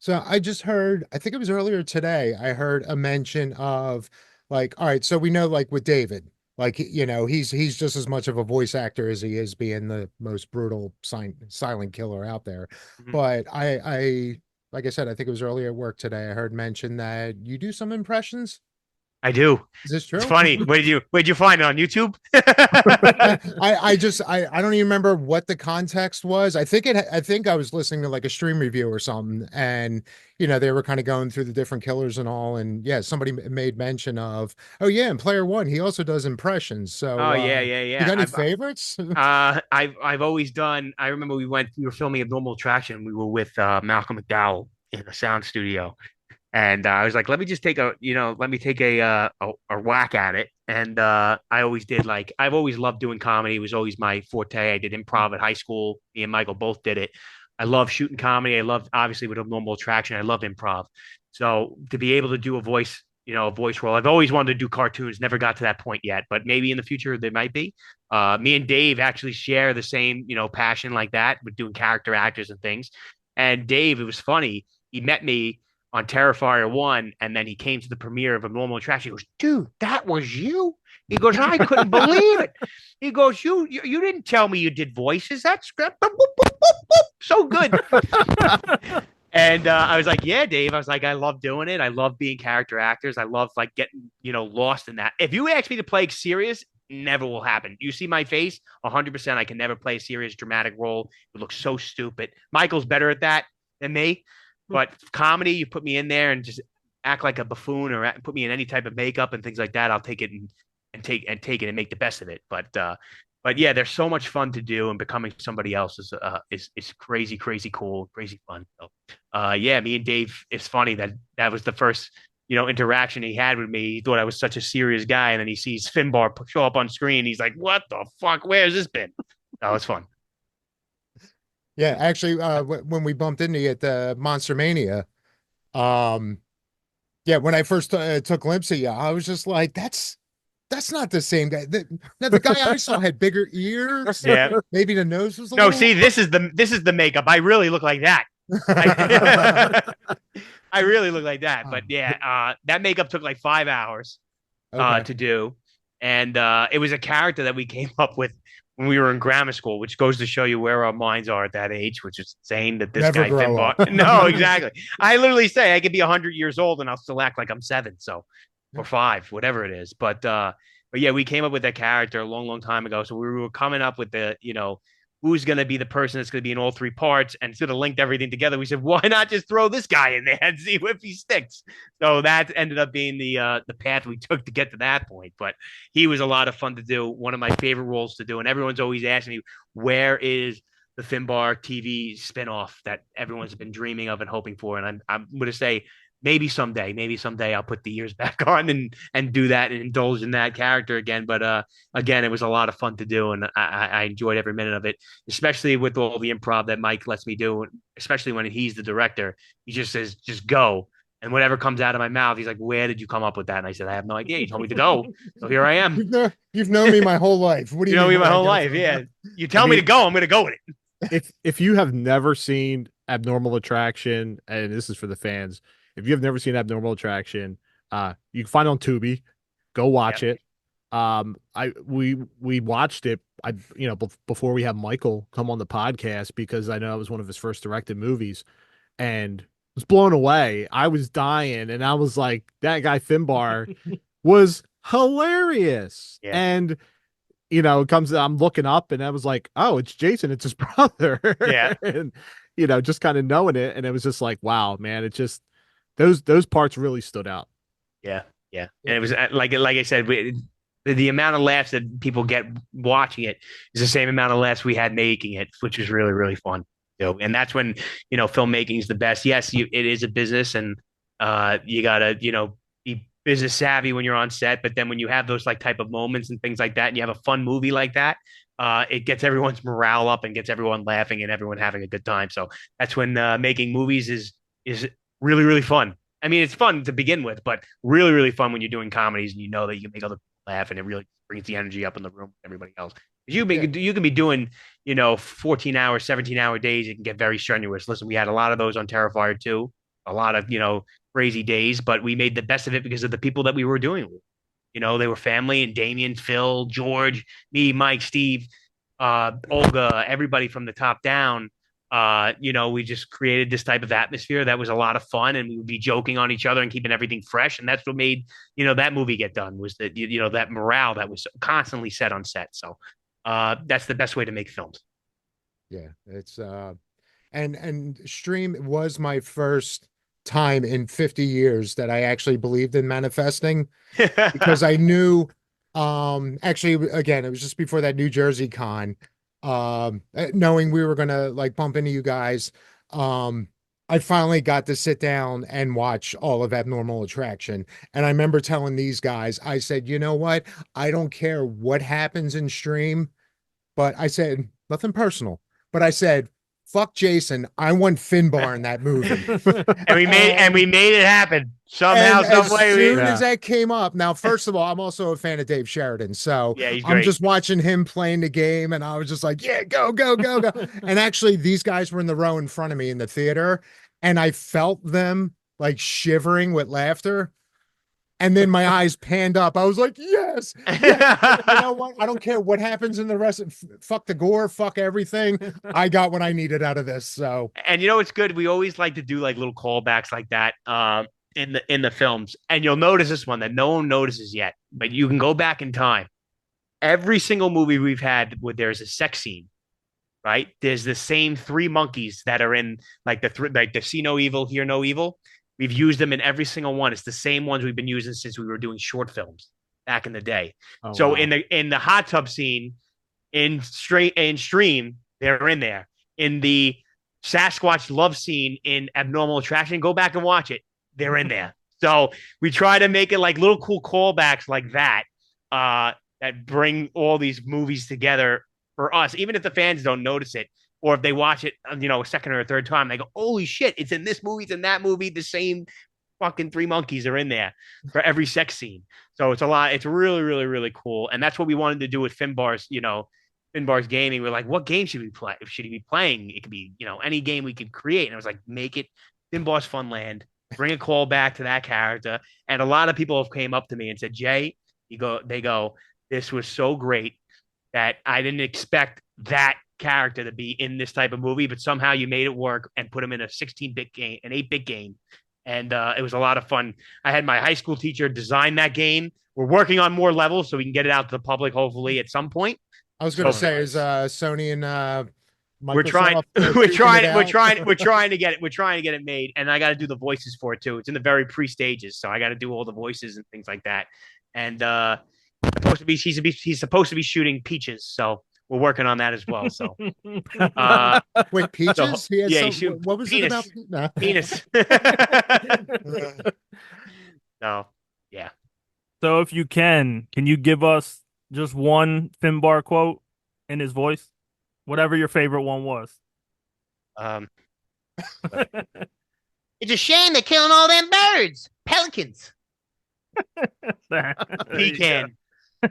So I just heard, I think it was earlier today, I heard a mention of like, all right, so we know like with David, like, he's just as much of a voice actor as he is being the most brutal silent killer out there. Mhm. But like I said, I think it was earlier at work today, I heard mention that you do some impressions. I do. Is this true? It's funny. Where'd you find it on YouTube? I don't even remember what the context was. I think I was listening to like a stream review or something, and they were kind of going through the different killers and all, and yeah, somebody made mention of, oh yeah, in Player One he also does impressions. So Oh yeah, you got any favorites? I've always done. I remember we were filming Abnormal Attraction. We were with Malcolm McDowell in a sound studio, and I was like, let me just take a whack at it. And I always did I've always loved doing comedy. It was always my forte. I did improv at high school. Me and Michael both did it. I love shooting comedy. I love obviously with Abnormal Attraction. I love improv. So to be able to do a voice role. I've always wanted to do cartoons, never got to that point yet, but maybe in the future there might be. Me and Dave actually share the same, passion like that with doing character actors and things. And Dave, it was funny. He met me on Terrifier 1, and then he came to the premiere of Abnormal Attraction. He goes, dude, that was you? He goes, I couldn't believe it. He goes, you didn't tell me you did voices. That's so good. And I was like, yeah, Dave. I was like, I love doing it. I love being character actors. I love getting, lost in that. If you ask me to play serious, never will happen. You see my face, 100%. I can never play a serious dramatic role. It looks so stupid. Michael's better at that than me. But comedy, you put me in there and just act like a buffoon or put me in any type of makeup and things like that. I'll take it and take it and make the best of it. But yeah, there's so much fun to do, and becoming somebody else is crazy, crazy cool, crazy fun. So, yeah, me and Dave. It's funny that was the first interaction he had with me. He thought I was such a serious guy, and then he sees Finbar show up on screen. He's like, "What the fuck? Where's this been?" That was fun. Yeah, actually, when we bumped into you at the Monster Mania, Um, yeah, when I first took a glimpse of you, I was just like, that's not the same guy. Now the guy I saw had bigger ears. Yeah. Maybe the nose was a No, little. see, this is the makeup. I really look like that. I, I really look like that. But yeah, that makeup took like 5 hours Okay. to do. And it was a character that we came up with when we were in grammar school, which goes to show you where our minds are at that age, which is saying that this Never guy grow Finbar. up. No, exactly. I literally say I could be 100 years old and I'll still act like I'm 7, so or 5, whatever it is. But yeah, we came up with that character a long, long time ago. So we were coming up with who's going to be the person that's going to be in all 3 parts, and sort of linked everything together. We said, why not just throw this guy in there and see if he sticks? So that ended up being the path we took to get to that point. But he was a lot of fun to do. One of my favorite roles to do. And everyone's always asking me, where is the Finbar TV spinoff that everyone's been dreaming of and hoping for? And I'm going to say, maybe someday I'll put the ears back on and do that and indulge in that character again. But again, it was a lot of fun to do, and I enjoyed every minute of it, especially with all the improv that Mike lets me do, especially when he's the director. He just says, just go. And whatever comes out of my mouth, he's like, where did you come up with that? And I said, I have no idea. You told me to go. So here I am. You've known me my whole life. What do You you know me mean my when I whole go life. through? Yeah. You tell me to go, I'm going to go with it. If you have never seen Abnormal Attraction, and this is for the fans, if you have never seen Abnormal Attraction, you can find it on Tubi. Go watch it. We watched it. Before we had Michael come on the podcast, because I know it was one of his first directed movies, and was blown away. I was dying, and I was like, that guy Finbar was hilarious. Yeah. And I'm looking up, and I was like, oh, it's Jason, it's his brother. Yeah. And just kind of knowing it, and it was just like, wow, man, it just those parts really stood out. Yeah. And it was like I said, the amount of laughs that people get watching it is the same amount of laughs we had making it, which was really, really fun. And that's when, filmmaking is the best. Yes, it is a business, and you gotta, be business savvy when you're on set. But then when you have those type of moments and things like that, and you have a fun movie like that, it gets everyone's morale up and gets everyone laughing and everyone having a good time. So that's when making movies is really, really fun. I mean, it's fun to begin with, but really, really fun when you're doing comedies and you know that you can make other people laugh, and it really brings the energy up in the room with everybody else. You can be doing, 14-hour, 17-hour days. It can get very strenuous. Listen, we had a lot of those on Terrifier too. A lot of, crazy days, but we made the best of it because of the people that we were doing it with. They were family, and Damien, Phil, George, me, Mike, Steve, Olga, everybody from the top down. We just created this type of atmosphere that was a lot of fun, and we would be joking on each other and keeping everything fresh. And that's what made, that movie get done, was that, that morale that was constantly set on set. So that's the best way to make films. Yeah, it's and Stream was my first time in 50 years that I actually believed in manifesting, because I knew actually, again, it was just before that New Jersey con, knowing we were gonna bump into you guys. I finally got to sit down and watch all of Abnormal Attraction, and I remember telling these guys, I said, you know what, I don't care what happens in Stream, but I said, nothing personal, but I said, fuck Jason, I want Finbar in that movie. and we made it happen somehow, some way. As soon as that came up, now, first of all, I'm also a fan of Dave Sheridan, so yeah, he's I'm great. just watching him playing the game, and I was just like, yeah, go. And actually, these guys were in the row in front of me in the theater, and I felt them shivering with laughter. And then my eyes panned up. I was like, yes. You know what? I don't care what happens in the rest of fuck the gore, fuck everything. I got what I needed out of this. So, and it's good. We always like to do little callbacks like that in the films. And you'll notice this one that no one notices yet, but you can go back in time. Every single movie we've had where there's a sex scene, right? There's the same 3 monkeys that are in the See No Evil, Hear No Evil. We've used them in every single one. It's the same ones we've been using since we were doing short films back in the day. Oh, so wow. in the hot tub scene in Stream, they're in there. In the Sasquatch love scene in Abnormal Attraction, go back and watch it. They're in there. So we try to make it little cool callbacks like that, that bring all these movies together for us. Even if the fans don't notice it, or if they watch it, a second or a third time, they go, "Holy shit! It's in this movie, it's in that movie. The same fucking three monkeys are in there for every sex scene." So it's a lot. It's really, really, really cool, and that's what we wanted to do with Finbar's gaming. We're like, what game should we play? Should he be playing? It could be, any game we could create. And I was like, make it Finbar's Funland. Bring a call back to that character. And a lot of people have came up to me and said, Jay, they go, this was so great that I didn't expect that character to be in this type of movie, but somehow you made it work and put him in a 16-bit game, an 8-bit game. And it was a lot of fun. I had my high school teacher design that game. We're working on more levels so we can get it out to the public, hopefully, at some point. I was going to say, is Sony and Microsoft, we're trying to get it made, and I got to do the voices for it too. It's in the very pre-stages, so I got to do all the voices and things like that. And he's supposed to be shooting Peaches, so we're working on that as well. So, wait, Peaches? So, what was penis, it about? Penis. No, yeah. So if you can you give us just one Finbar quote in his voice? Whatever your favorite one was. It's a shame they're killing all them birds. Pelicans. Pecan.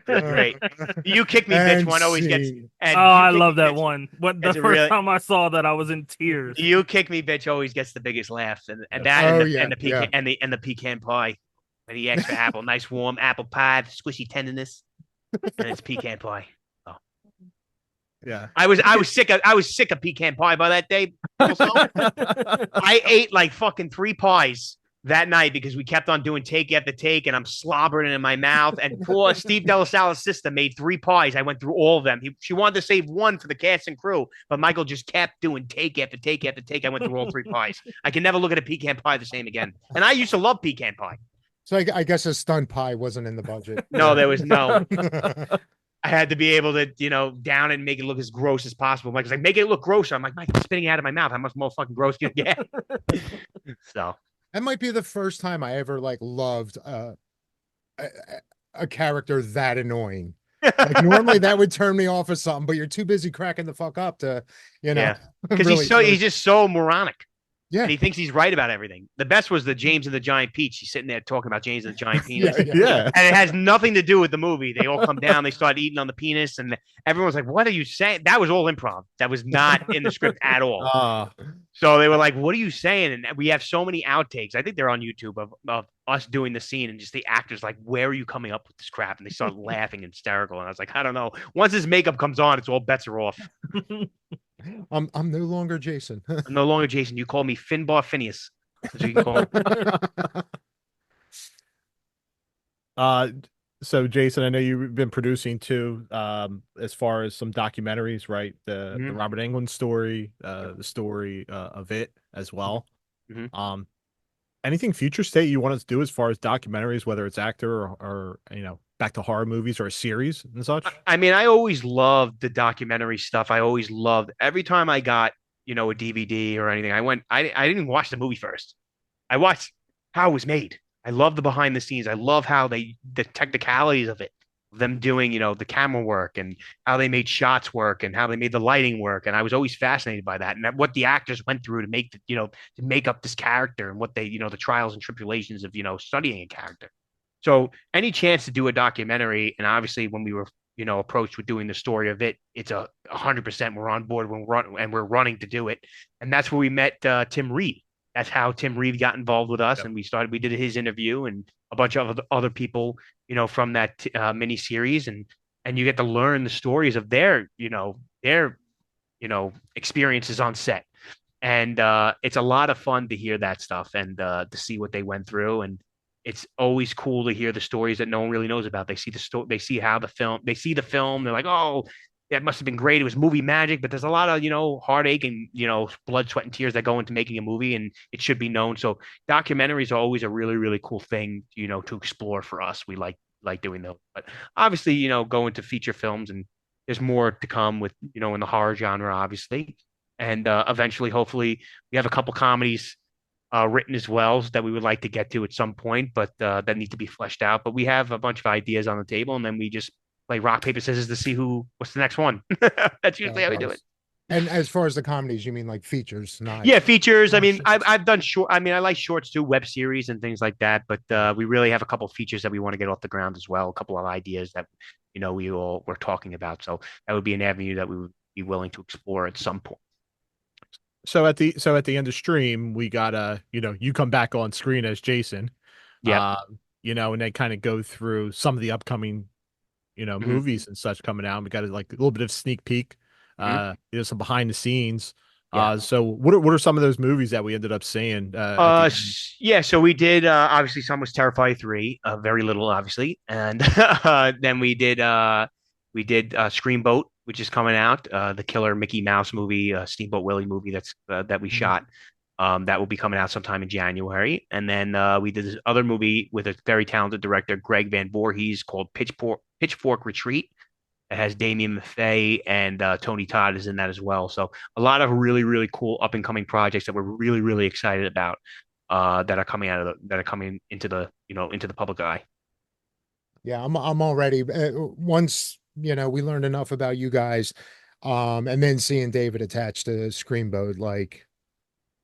Great. You kick me, bitch. One always gets. I love that one. The first time I saw that, I was in tears. You kick me, bitch. Always gets the biggest laugh, and the pecan pie. When he asks for apple, nice warm apple pie, squishy tenderness, and it's pecan pie. Oh, yeah. I was sick of pecan pie by that day. Also. I ate like fucking 3 pies that night because we kept on doing take after take, and I'm slobbering in my mouth. And poor Steve Delasalle's sister made 3 pies. I went through all of them. She wanted to save one for the cast and crew, but Michael just kept doing take after take after take. I went through all 3 pies. I can never look at a pecan pie the same again. And I used to love pecan pie. So I guess a stunned pie wasn't in the budget. No, there was no. I had to be able to, down and make it look as gross as possible. Mike's like, make it look grosser. I'm like, Mike, it's spitting out of my mouth. How much more fucking gross can you get? So that might be the first time I ever loved a character that annoying. Like, normally that would turn me off of something, but you're too busy cracking the fuck up to, because really he's just so moronic. Yeah. And he thinks he's right about everything. The best was the James and the Giant Peach. He's sitting there talking about James and the Giant Penis. Yeah. And it has nothing to do with the movie. They all come down, they start eating on the penis, and everyone's like, what are you saying? That was all improv. That was not in the script at all. So they were like, what are you saying? And we have so many outtakes. I think they're on YouTube of us doing the scene, and just the actors like, where are you coming up with this crap? And they start laughing hysterical. And I was like, I don't know. Once his makeup comes on, it's all bets are off. I'm no longer Jason. I'm no longer Jason. You call me Finbar Phineas. That's what you can call him. So Jason, I know you've been producing too, as far as some documentaries, right? The Robert Englund story, the story of it as well. Mm-hmm. Anything future state you want us to do as far as documentaries, whether it's actor or back to horror movies or a series and such? I mean, I always loved the documentary stuff. I always loved every time I got, a DVD or anything. I didn't watch the movie first. I watched how it was made. I love the behind the scenes. I love how the technicalities of it, them doing, the camera work and how they made shots work and how they made the lighting work. And I was always fascinated by that and what the actors went through to make to make up this character and what they, the trials and tribulations of, studying a character. So any chance to do a documentary, and obviously when we were, approached with doing the story of it, it's 100% we're on board when we're running to do it. And that's where we met Tim Reed. That's how Tim Reed got involved with us. Yep. And we did his interview and a bunch of other people, from that mini series. And you get to learn the stories of their experiences on set. And it's a lot of fun to hear that stuff and to see what they went through. And it's always cool to hear the stories that no one really knows about. They see they see the film. They're like, oh, that must have been great. It was movie magic, but there's a lot of, heartache and, blood, sweat, and tears that go into making a movie, and it should be known. So documentaries are always a really, really cool thing, to explore for us. We like doing those, but obviously, go into feature films, and there's more to come with, in the horror genre, obviously. And eventually, hopefully we have a couple comedies written as well that we would like to get to at some point, but that need to be fleshed out. But we have a bunch of ideas on the table, and then we just play rock, paper, scissors to see what's the next one. That's usually how we do it. And as far as the comedies, you mean like features, not Yeah, features. I long mean, I've shorts? I've done short. I mean, I like shorts too, web series and things like that. But we really have a couple features that we want to get off the ground as well. A couple of ideas that we all were talking about. So that would be an avenue that we would be willing to explore at some point. So at the end of stream, we got you come back on screen as Jason, Yep. and then kind of go through some of the upcoming Mhm. movies and such coming out. We got like a little bit of sneak peek, Mhm. some behind the scenes. Yeah. So what are some of those movies that we ended up seeing at the end? Yeah, so we did obviously some was Terrifier 3, very little obviously. And then we did Screamboat, which is coming out, the killer Mickey Mouse movie, Steamboat Willie movie that we Mhm. shot. That will be coming out sometime in January. And then we did this other movie with a very talented director, Greg Van Voorhees, called Pitchfork Retreat. It has Damien Maffei and Tony Todd is in that as well. So a lot of really, really cool up and coming projects that we're really, really excited about that are coming into the public eye. Yeah, I'm already once we learned enough about you guys, and then seeing David attached to Screamboat, like,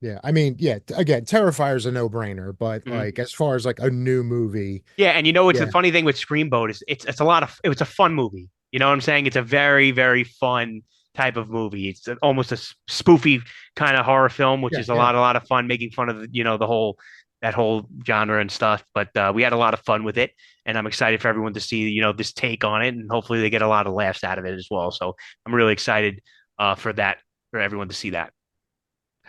yeah, I mean, yeah, again, Terrifier's a no-brainer, but Mhm. like as far as like a new movie, Yeah, and it's the yeah, funny thing with Screamboat is it's a lot of it's a fun movie. You know what I'm saying? It's a very, very fun type of movie. It's almost a spoofy kind of horror film, which yeah, is yeah. a lot of fun, making fun of the whole that whole genre and stuff. But we had a lot of fun with it, and I'm excited for everyone to see this take on it, and hopefully they get a lot of laughs out of it as well. So I'm really excited for that for everyone to see that.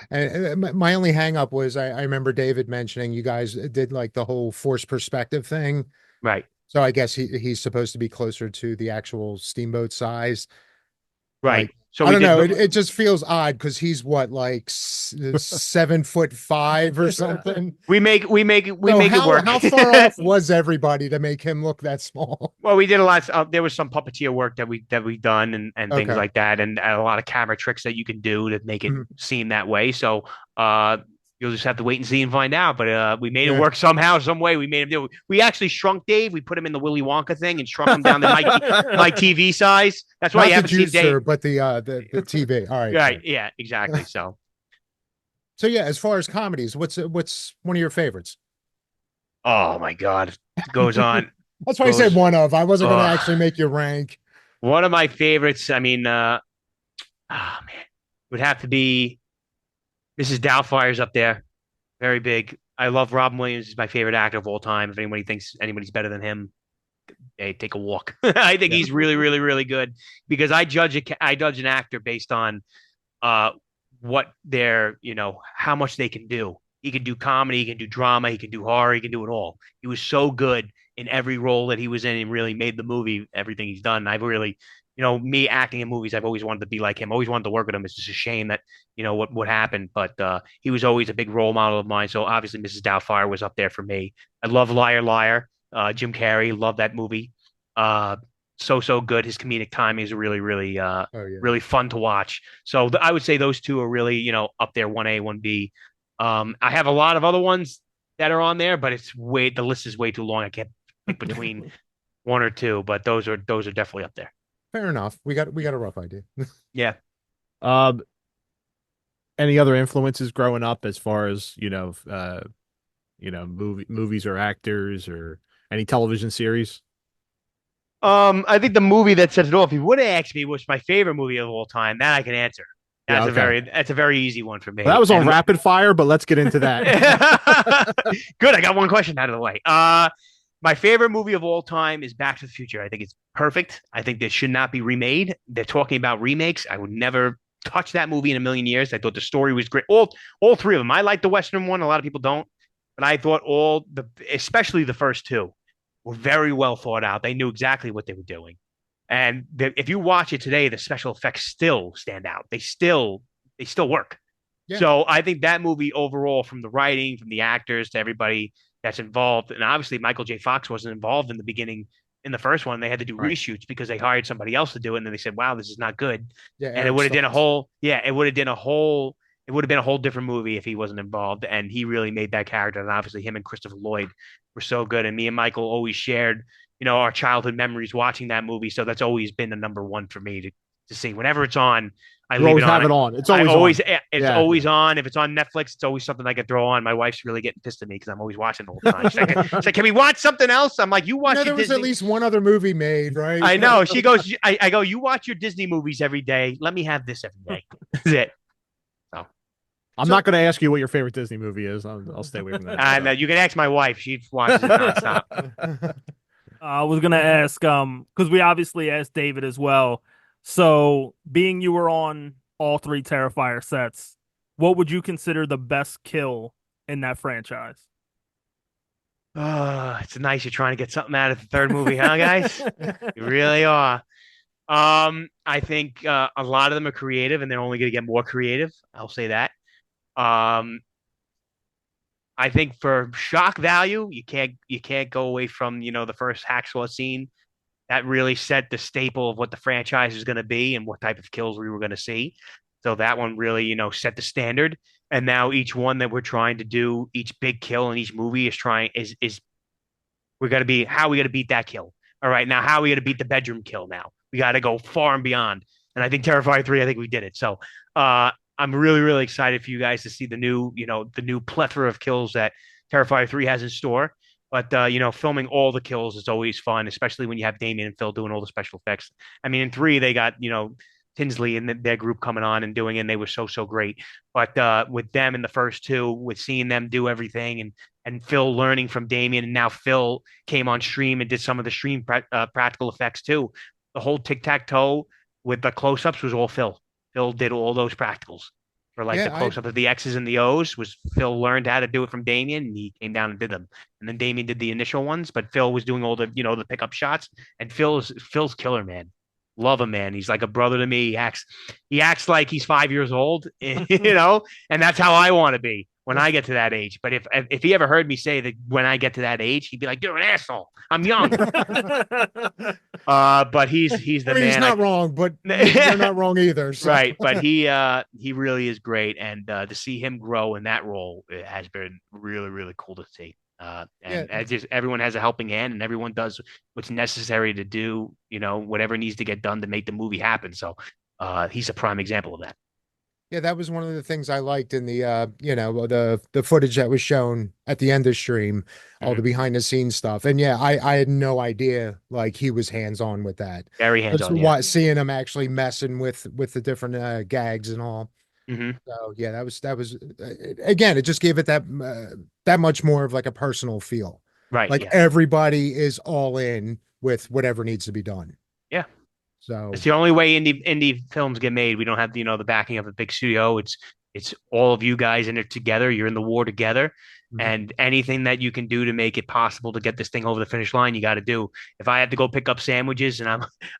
And my only hang up was I remember David mentioning you guys did like the whole forced perspective thing. Right. So I guess he's supposed to be closer to the actual steamboat size. Right. Like, So I we don't did. know. It just feels odd because he's what, like 7'5" or something. We So make it work. how far off was everybody to make him look that small? Well, we did a lot. There was some puppeteer work that we done and things Okay. like that, and a lot of camera tricks that you can do to make it Mhm. seem that way. So you'll just have to wait and see and find out. But we made it Yeah. work somehow, some way. We made him do it. We actually shrunk Dave. We put him in the Willy Wonka thing and shrunk him down to my TV size. That's why Not you the haven't seen Dave. juicer, but the TV. All right. Right? Yeah, exactly. So So yeah, as far as comedies, what's one of your favorites? oh my God, it goes on. That's why I said Goes. one of. I wasn't going to Uh, actually make you rank. one of my favorites. I mean, man, would have to be Mrs. Doubtfire's up there. Very big. I love Robin Williams. He's my favorite actor of all time. If anybody thinks anybody's better than him, hey, take a walk. I think Yeah. he's really, really, really good because I judge an actor based on uh what how much they can do. He can do comedy, he can do drama, he can do horror, he can do it all. He was so good in every role that he was in and really made the movie everything he's done. I've really, me acting in movies, I've always wanted to be like him. Always wanted to work with him. It's just a shame that what happened, but he was always a big role model of mine. So obviously, Mrs. Doubtfire was up there for me. I love Liar Liar. Jim Carrey, love that movie. Uh, so good. His comedic timing is really, really, Oh yeah. really fun to watch. So I would say those two are really, up there, 1A, 1B. I have a lot of other ones that are on there, but the list is way too long. I can't pick between one or two, but those are definitely up there. Fair enough. We got a rough idea. Yeah. Um, any other influences growing up as far as movies or actors or any television series? I think the movie that sets it off, if you would have asked me what's my favorite movie of all time, that I can answer. Yeah, okay. That's a very easy one for me. Well, that was on And rapid fire, but let's get into that. good, I got one question out of the way. My favorite movie of all time is Back to the Future. I think it's perfect. I think this should not be remade. They're talking about remakes. I would never touch that movie in a million years. I thought the story was great. All three of them. I like the Western one. A lot of people don't, but I thought especially the first two, were very well thought out. They knew exactly what they were doing. And if you watch it today, the special effects still stand out. They still work. Yeah. So I think that movie overall, from the writing, from the actors to everybody that's involved, and obviously Michael J. Fox wasn't involved in the beginning in the first one. They had to do Right. reshoots because they hired somebody else to do it, and then they said, "Wow, this is not good." Yeah, And it Eric would have been a Stoltz. whole, yeah, it would have been a whole, it would have been a whole different movie if he wasn't involved. And he really made that character. And obviously, him and Christopher Lloyd were so good. And me and Michael always shared, our childhood memories watching that movie. So that's always been the number one for me to see. Whenever it's on, I You leave always it on. have it on. It's I always always, on. it's Yeah. always on. If it's on Netflix, it's always something I can throw on. My wife's really getting pissed at me because I'm always watching all the time. She's like, can we watch something else? I'm like, you watch your there was Disney. at least one other movie made, right? I know. She goes, I go, you watch your Disney movies every day. Let me have this every day. That's it. I'm not going to ask you what your favorite Disney movie is. I'll stay away from that. And you can ask my wife. She watches it nonstop. I was gonna ask, because we obviously asked David as well. So, being you were on all three Terrifier sets, what would you consider the best kill in that franchise? It's nice you're trying to get something out of the third movie, huh, guys? You really are. I think a lot of them are creative, and they're only going to get more creative. I'll say that. I think for shock value, you can't go away from the first hacksaw scene. That really set the staple of what the franchise is going to be and what type of kills we were going to see. So that one really set the standard. And now each one that we're trying to do, each big kill in each movie is we're going to be how are we going to beat that kill. All right, now how are we going to beat the bedroom kill? Now we got to go far and beyond. And I think Terrifier 3, I think we did it. So I'm really, really excited for you guys to see the new plethora of kills that Terrifier 3 has in store. But filming all the kills is always fun, especially when you have Damien and Phil doing all the special effects. I mean, in 3 they got Tinsley and their group coming on and doing it, and they were so great. But with them in the first 2, with seeing them do everything and Phil learning from Damien, and now Phil came on stream and did some of the stream practical effects too. The whole tic-tac-toe with the close-ups was all Phil. Phil did all those practicals for the close-up of the X's and the O's. Was Phil learned how to do it from Damien, and he came down and did them. And then Damien did the initial ones, but Phil was doing all the the pickup shots. And Phil's killer, man. Love him, man. He's like a brother to me. He acts like he's 5 years old, and that's how I want to be when I get to that age. But if he ever heard me say that when I get to that age, he'd be like, "You're an asshole. I'm young." But he's the man. He's not wrong, but you're not wrong either. So. Right, but he really is great, and to see him grow in that role, it has been really, really cool to see. And just everyone has a helping hand, and everyone does what's necessary to do, whatever needs to get done to make the movie happen. So, he's a prime example of that. Yeah, that was one of the things I liked in the the footage that was shown at the end of the stream, all the behind the scenes stuff. And yeah, I had no idea like he was hands on with that. Very hands on. Seeing him actually messing with the different gags and all. Mm-hmm. So yeah, that was again, it just gave it that much more of like a personal feel. Right. Like everybody is all in with whatever needs to be done. Yeah. So it's the only way indie films get made. We don't have the backing of a big studio. It's all of you guys in it together. You're in the war together. Mm-hmm. And anything that you can do to make it possible to get this thing over the finish line, you got to do. If I had to go pick up sandwiches and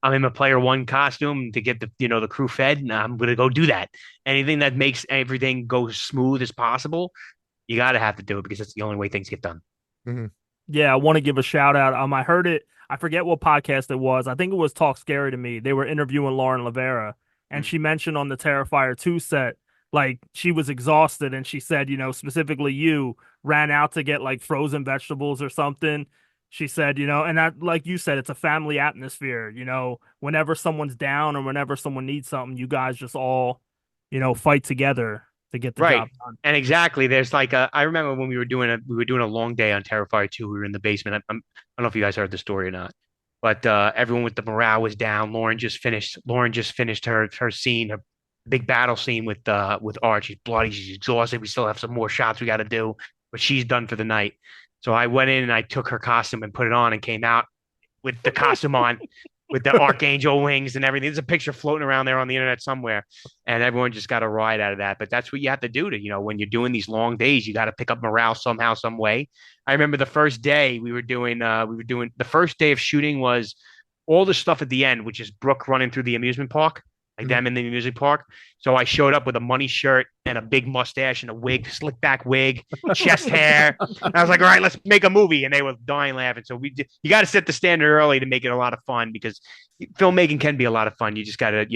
I'm in a player 1 costume to get the crew fed, and I'm going to go do that. Anything that makes everything go as smooth as possible, you got to have to do it because it's the only way things get done. Mm-hmm. Yeah, I want to give a shout out. I heard it. I forget what podcast it was. I think it was Talk Scary to Me. They were interviewing Lauren Lavera, and she mentioned on the Terrifier 2 set, like she was exhausted, and she said, specifically you ran out to get like frozen vegetables or something. She said, and that, like you said, it's a family atmosphere. Whenever someone's down or whenever someone needs something, you guys just all, fight together to get the job done. And exactly, there's like I remember when we were doing a long day on Terrifier 2. We were in the basement. I don't know if you guys heard the story or not, but everyone with the morale was down. Lauren just finished her scene, her big battle scene with Art. She's bloody, she's exhausted. We still have some more shots we got to do, but she's done for the night. So I went in and I took her costume and put it on and came out with the costume on. With the archangel wings and everything. There's a picture floating around there on the internet somewhere, and everyone just got a ride out of that. But that's what you have to do when you're doing these long days, you got to pick up morale somehow, some way. I remember the first day we were doing the first day of shooting was all the stuff at the end, which is Brooke running through the amusement park, like them in the amusement park. So I showed up with a money shirt and a big mustache and a wig, slick back wig, chest hair. And I was like, all right, let's make a movie. And they were dying laughing. So you got to set the standard early to make it a lot of fun, because filmmaking can be a lot of fun. You just got to,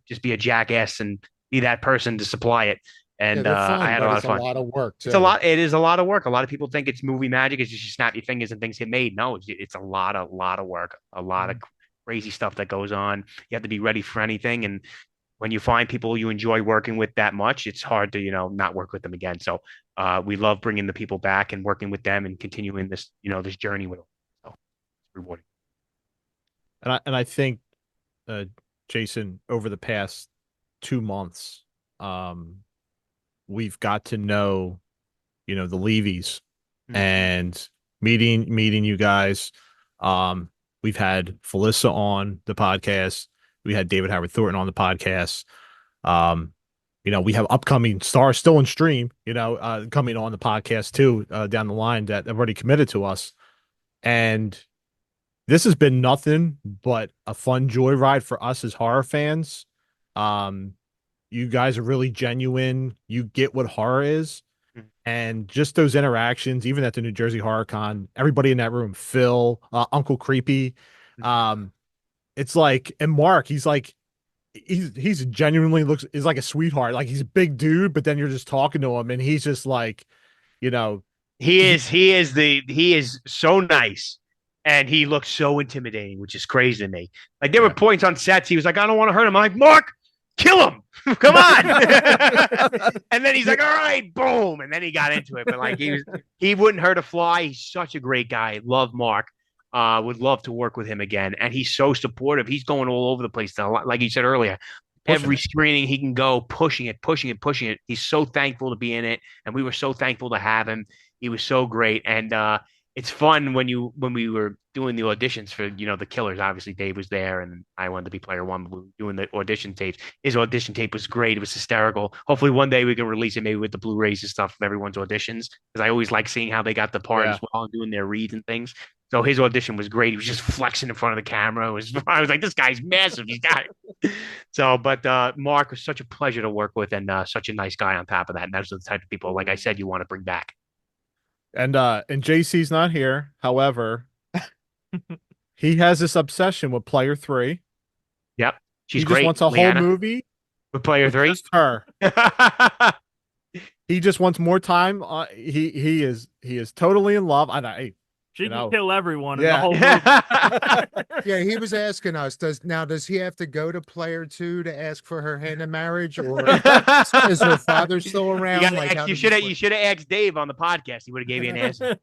just be a jackass and be that person to supply it. And fun, I had a lot of fun. It's a lot of work too. It is a lot of work. A lot of people think it's movie magic. It's just you snap your fingers and things get made. No, it's a lot of work, a lot of crazy stuff that goes on. You have to be ready for anything. And when you find people you enjoy working with that much, it's hard to, not work with them again. So we love bringing the people back and working with them and continuing this, this journey with them. So it's rewarding. And I think, uh, Jason, over the past 2 months, we've got to know, the Leavys and meeting you guys. We've had Felissa on the podcast. We had David Howard Thornton on the podcast. We have upcoming stars still in stream, coming on the podcast too, down the line that have already committed to us. And this has been nothing but a fun joyride for us as horror fans. You guys are really genuine. You get what horror is. And just those interactions, even at the New Jersey Horror Con, everybody in that room, Phil, Uncle Creepy, it's like, and Mark, he's genuinely is like a sweetheart. Like, he's a big dude, but then you're just talking to him and he's just like, he is so nice. And he looks so intimidating, which is crazy to me. Like, there were points on sets, he was like, I don't want to hurt him. I'm like, Mark, kill him. Come on. And then he's like, all right, boom. And then he got into it. But like, he wouldn't hurt a fly. He's such a great guy. Love Mark. Would love to work with him again. And he's so supportive. He's going all over the place now. Like you said earlier, every screening he can go, pushing it. He's so thankful to be in it. And we were so thankful to have him. He was so great. And it's fun when we were doing the auditions for, the Killers. Obviously, Dave was there, and I wanted to be player one. But we were doing the audition tapes. His audition tape was great. It was hysterical. Hopefully, one day we can release it, maybe with the Blu-rays and stuff from everyone's auditions, because I always like seeing how they got the part as well and doing their reads and things. So his audition was great. He was just flexing in front of the camera. I was like, this guy's massive. He's got it. So, but Mark was such a pleasure to work with, and such a nice guy on top of that. And those are the type of people, like I said, you want to bring back. And JC's not here. However, he has this obsession with Player 3. Yep. She's he great. Just wants a Leanna, whole movie with Player 3. Just her. He just wants more time. He is totally in love. She can kill everyone in Yeah. the whole movie. Yeah, he was asking us, does he have to go to Player 2 to ask for her hand in marriage, or is her father still around? You should have asked Dave on the podcast. He would have gave you an answer.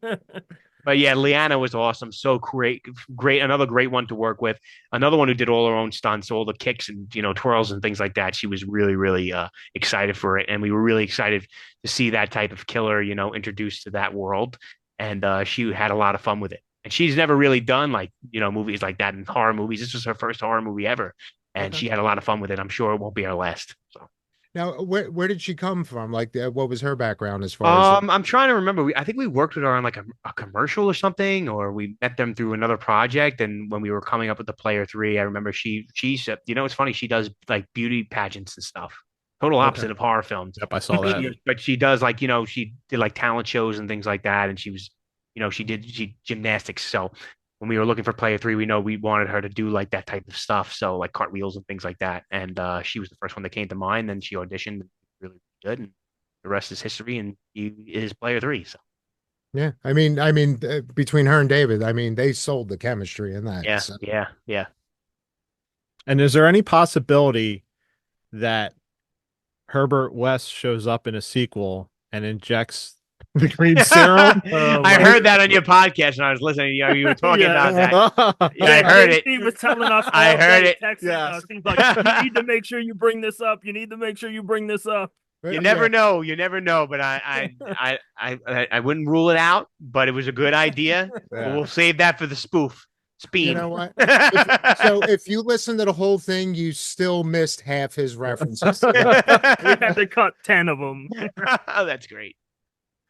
But yeah, Leanna was awesome. So great. Another great one to work with. Another one who did all her own stunts, all the kicks and twirls and things like that. She was really, really excited for it, and we were really excited to see that type of killer, introduced to that world. And she had a lot of fun with it. And she's never really done movies like that in horror movies. This was her first horror movie ever, and she had a lot of fun with it. I'm sure it won't be our last. So. Now, where did she come from? Like, what was her background as far as? I'm trying to remember. I think we worked with her on like a commercial or something, or we met them through another project. And when we were coming up with the Player 3, I remember she said, it's funny. She does like beauty pageants and stuff. Total opposite of horror films. Yep, I saw that. But she does she did like talent shows and things like that. And she was, she did gymnastics. So when we were looking for Player 3, we wanted her to do like that type of stuff. So like cartwheels and things like that. And she was the first one that came to mind. Then she auditioned, really good. And the rest is history. And he is Player 3. So. Yeah. I mean, between her and David, they sold the chemistry in that. Yeah. So. Yeah. And is there any possibility that Herbert West shows up in a sequel and injects the green serum? I heard that on your podcast when I was listening. You were talking about that. Yeah, I heard it. He was telling us. I heard it. Yes. He's like, you need to make sure you bring this up. You need to make sure you bring this up. You never know. You never know. But I wouldn't rule it out. But it was a good idea. Yeah. We'll save that for the spoof. Speed. You know what? If you listen to the whole thing, you still missed half his references. We had to cut 10 of them. Oh, that's great.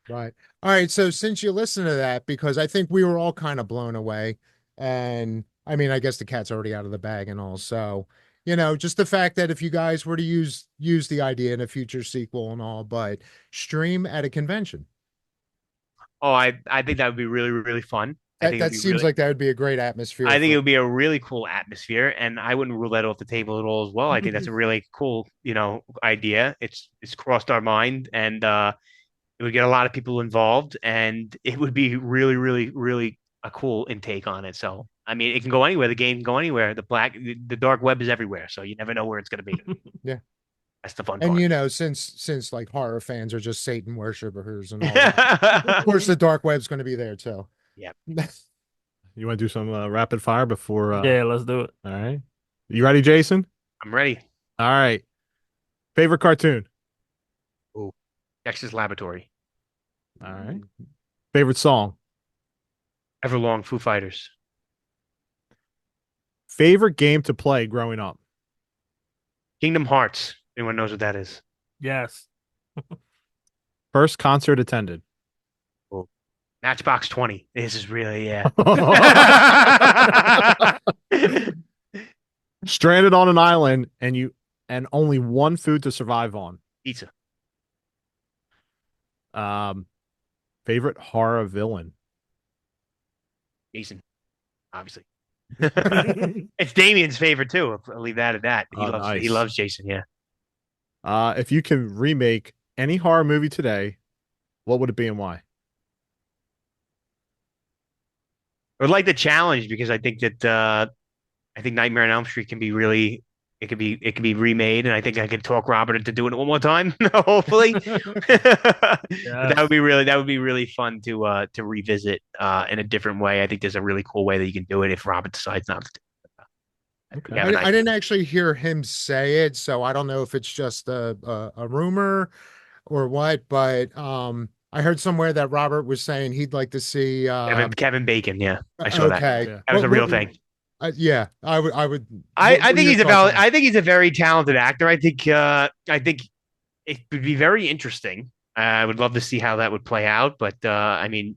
Right. All right. So since you listened to that, because I think we were all kind of blown away, and I guess the cat's already out of the bag and all. So, just the fact that if you guys were to use the idea in a future sequel and all, but stream at a convention. Oh, I think that would be really, really fun. That seems like that would be a great atmosphere. I think it would be a really cool atmosphere, and I wouldn't rule that off the table at all as well. I think that's a really cool, idea. It's crossed our mind, and it would get a lot of people involved, and it would be really, really, really a cool intake on it. So I mean, it can go anywhere. The game can go anywhere. The dark web is everywhere, so you never know where it's going to be. Yeah. That's the fun And part. since like horror fans are just Satan worshipers and all that, of course the dark web's going to be there too. Yeah. You want to do some rapid fire before? Yeah, let's do it. All right. You ready, Jason? I'm ready. All right. Favorite cartoon? Ooh, Dexter's Laboratory. All right. Favorite song? Everlong, Foo Fighters. Favorite game to play growing up? Kingdom Hearts. Anyone knows what that is? Yes. First concert attended? Matchbox 20. This is really, yeah. Stranded on an island and only one food to survive on. Pizza. Favorite horror villain? Jason, obviously. It's Damien's favorite too. I'll leave that at that. He Oh, loves nice. he loves Jason, yeah. If you can remake any horror movie today, what would it be and why? I would like the challenge because I think that I think Nightmare on Elm Street can be really it could be remade, and I think I could talk Robert into doing it one more time, hopefully. That would be really fun to revisit in a different way. I think there's a really cool way that you can do it if Robert decides not to do it. Okay. Yeah, I didn't actually hear him say it, so I don't know if it's just a rumor or what, but I heard somewhere that Robert was saying he'd like to see Kevin Bacon, yeah. I saw that. okay. Yeah. That was a real thing. Yeah, I would. I think he's a very talented actor. I think it would be very interesting. I would love to see how that would play out, but I mean,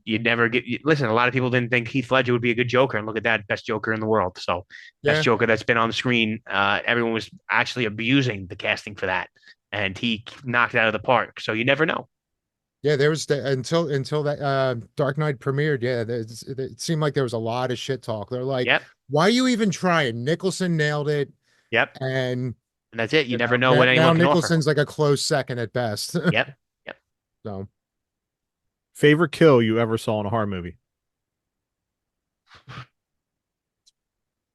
listen. A lot of people didn't think Heath Ledger would be a good Joker, and look at that, best Joker in the world. So best Yeah. Joker that's been on the screen. Everyone was actually abusing the casting for that, and he knocked it out of the park. So you never know. Yeah, there was until that Dark Knight premiered. Yeah, it seemed like there was a lot of shit talk. They're like, Yep, why are you even trying? Nicholson nailed it, yep, and and that's it. You never know what now anyone can offer. Nicholson's like a close second at best. Yep. So Favorite kill you ever saw in a horror movie?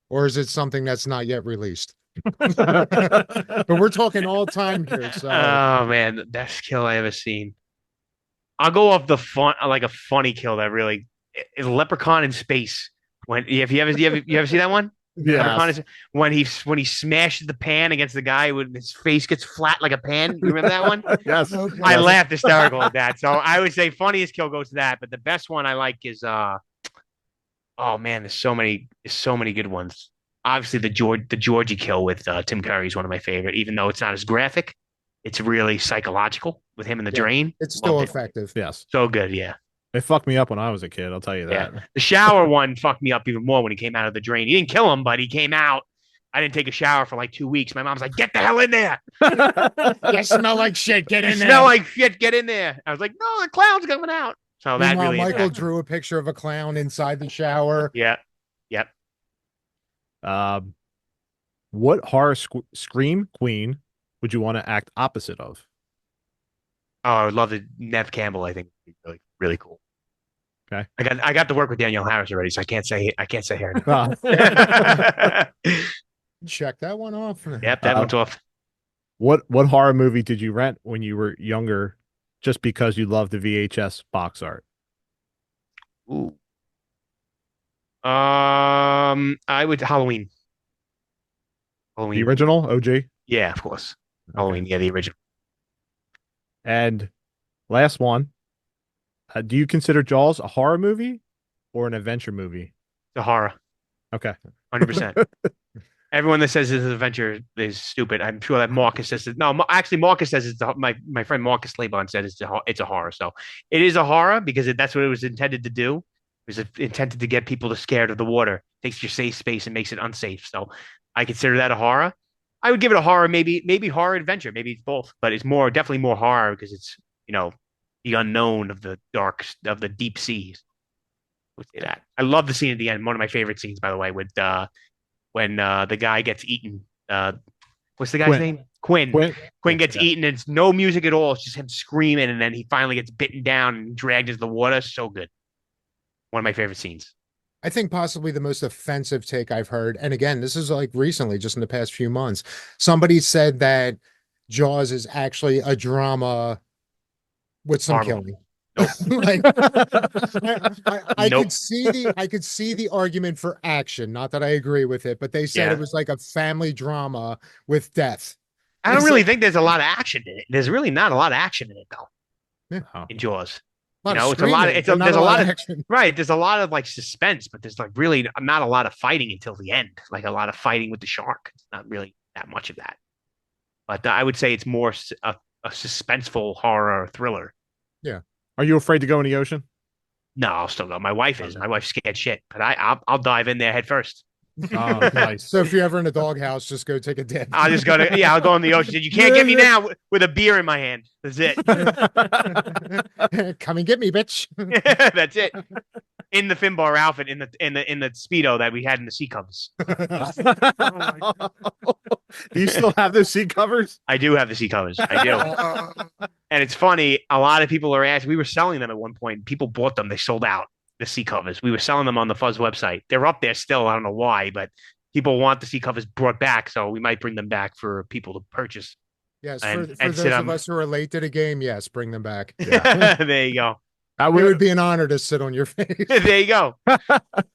or is it something that's not yet released? But we're talking all time here. So Oh man, the best kill I ever seen. I'll go off like a funny kill that really is Leprechaun in Space. When you ever see that one? Leprechaun Yes. is when he smashes the pan against the guy when his face gets flat like a pan. You remember that one? Yes. Okay. I laughed hysterical at that. So I would say funniest kill goes to that, but the best one I like is oh man, there's so many good ones. Obviously the Georgie kill with Tim Curry is one of my favorite, even though it's not as graphic. It's really psychological with him in the Yeah, drain. it's still Loved it. effective. Yes. So good, yeah. They fucked me up when I was a kid. I'll tell you that. The shower one fucked me up even more when he came out of the drain. He didn't kill him, but he came out. I didn't take a shower for like 2 weeks. My mom's like, "Get the hell in there! You smell like shit. Get You in there. smell like shit. Get in there!" I was like, "No, the clown's coming out." So that Meanwhile, really Michael impacted me. drew a picture of a clown inside the shower. Yeah, yep. What horror scream queen would you want to act opposite of? Oh, I would love to. Nev Campbell, I think, would be really, really cool. Okay. I got to work with Danielle Harris already, so I can't say her. Ah, Check that one off. Yep, that one's off. what horror movie did you rent when you were younger just because you loved the VHS box art? Ooh. I would Halloween. The original OG? Yeah, of course. Halloween, yeah, the original. And last one. Do you consider Jaws a horror movie or an adventure movie? The horror, Okay. 100%. Everyone that says it's an adventure is stupid. I'm sure that Marcus says it. No, actually, Marcus says it's my friend Marcus Laybon said it's a horror. So it is a horror because that's what it was intended to do. It was intended to get people to scared of the water. Takes your safe space and makes it unsafe. So I consider that a horror. I would give it a horror, maybe horror adventure, maybe it's both, but it's definitely more horror because it's the unknown of the deep seas. I would say that. I love the scene at the end. One of my favorite scenes, by the way, with when the guy gets eaten. What's the guy's Quinn. name? Quinn. Quinn gets eaten. And it's no music at all. It's just him screaming, and then he finally gets bitten down and dragged into the water. So good. One of my favorite scenes. I think possibly the most offensive take I've heard, and again, this is like recently, just in the past few months, somebody said that Jaws is actually a drama with some Marvel. killing. Nope. Like, I Nope. could see the argument for action. Not that I agree with it, but they said Yeah. it was like a family drama with death. I don't really think there's a lot of action in it. There's really not a lot of action in it though. Yeah. In Jaws. A lot You of know, it's a lot of screaming, it's but a, not there's a lot of action. right. There's a lot of like suspense, but there's like really not a lot of fighting until the end. Like a lot of fighting with the shark. It's not really that much of that. But I would say it's more a suspenseful horror thriller. Yeah. Are you afraid to go in the ocean? No, I'll still go. My wife is. Okay. My wife's scared shit, but I'll dive in there head first. Oh, nice. So if you're ever in a doghouse, just go take a dip. I'll just go to I'll go in the ocean. You can't get me now with a beer in my hand. That's it. Come and get me, bitch. That's it. In the Finbar outfit, in the speedo that we had in the sea covers. Do you still have those seat covers? I do have the sea covers. I do. And it's funny. A lot of people are asking. We were selling them at one point. People bought them. They sold out the sea covers. We were selling them on the Fuzz website. They're up there still. I don't know why, but people want the sea covers brought back, so we might bring them back for people to purchase. Yes, And- for and those sit of on- us who are late to the game, yes, bring them back. There you go. I It would. would be an honor to sit on your face. There you go.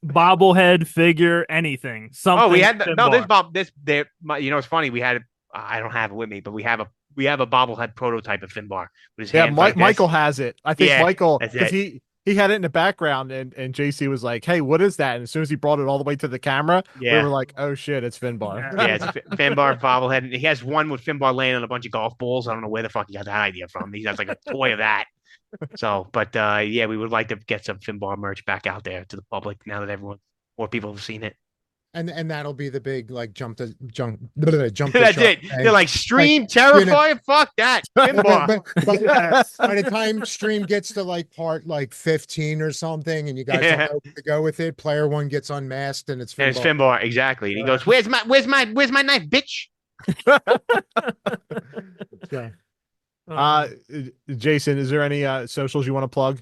Bobblehead, figure, anything. Something. Oh, we had no. This Finbar. Bob. This there. You know, it's funny. We had. I don't have it with me, but we have a bobblehead prototype of Finbar with his Yeah, hands like this. Michael has it. I think Yeah, Michael, that's because it. he had it in the background, and JC was like, "Hey, what is that?" And as soon as he brought it all the way to the camera, Yeah. we were like, "Oh shit, it's Finbar." Yeah, it's Finbar bobblehead. And he has one with Finbar laying on a bunch of golf balls. I don't know where the fuck he got that idea from. He has like a toy of that. So, but yeah, we would like to get some Finbar merch back out there to the public now that more people have seen it. And that'll be the big like jump the the That's shark it. thing. They're like Stream, you know- Terrifier, fuck that. Finbar. But by the time stream gets to like part like 15 or something, and you guys Yeah. don't know where to go with it, player one gets unmasked and it's And it's Finbar. Finbar, exactly. And he goes, Where's my knife, bitch? Yeah. Jason, is there any socials you want to plug?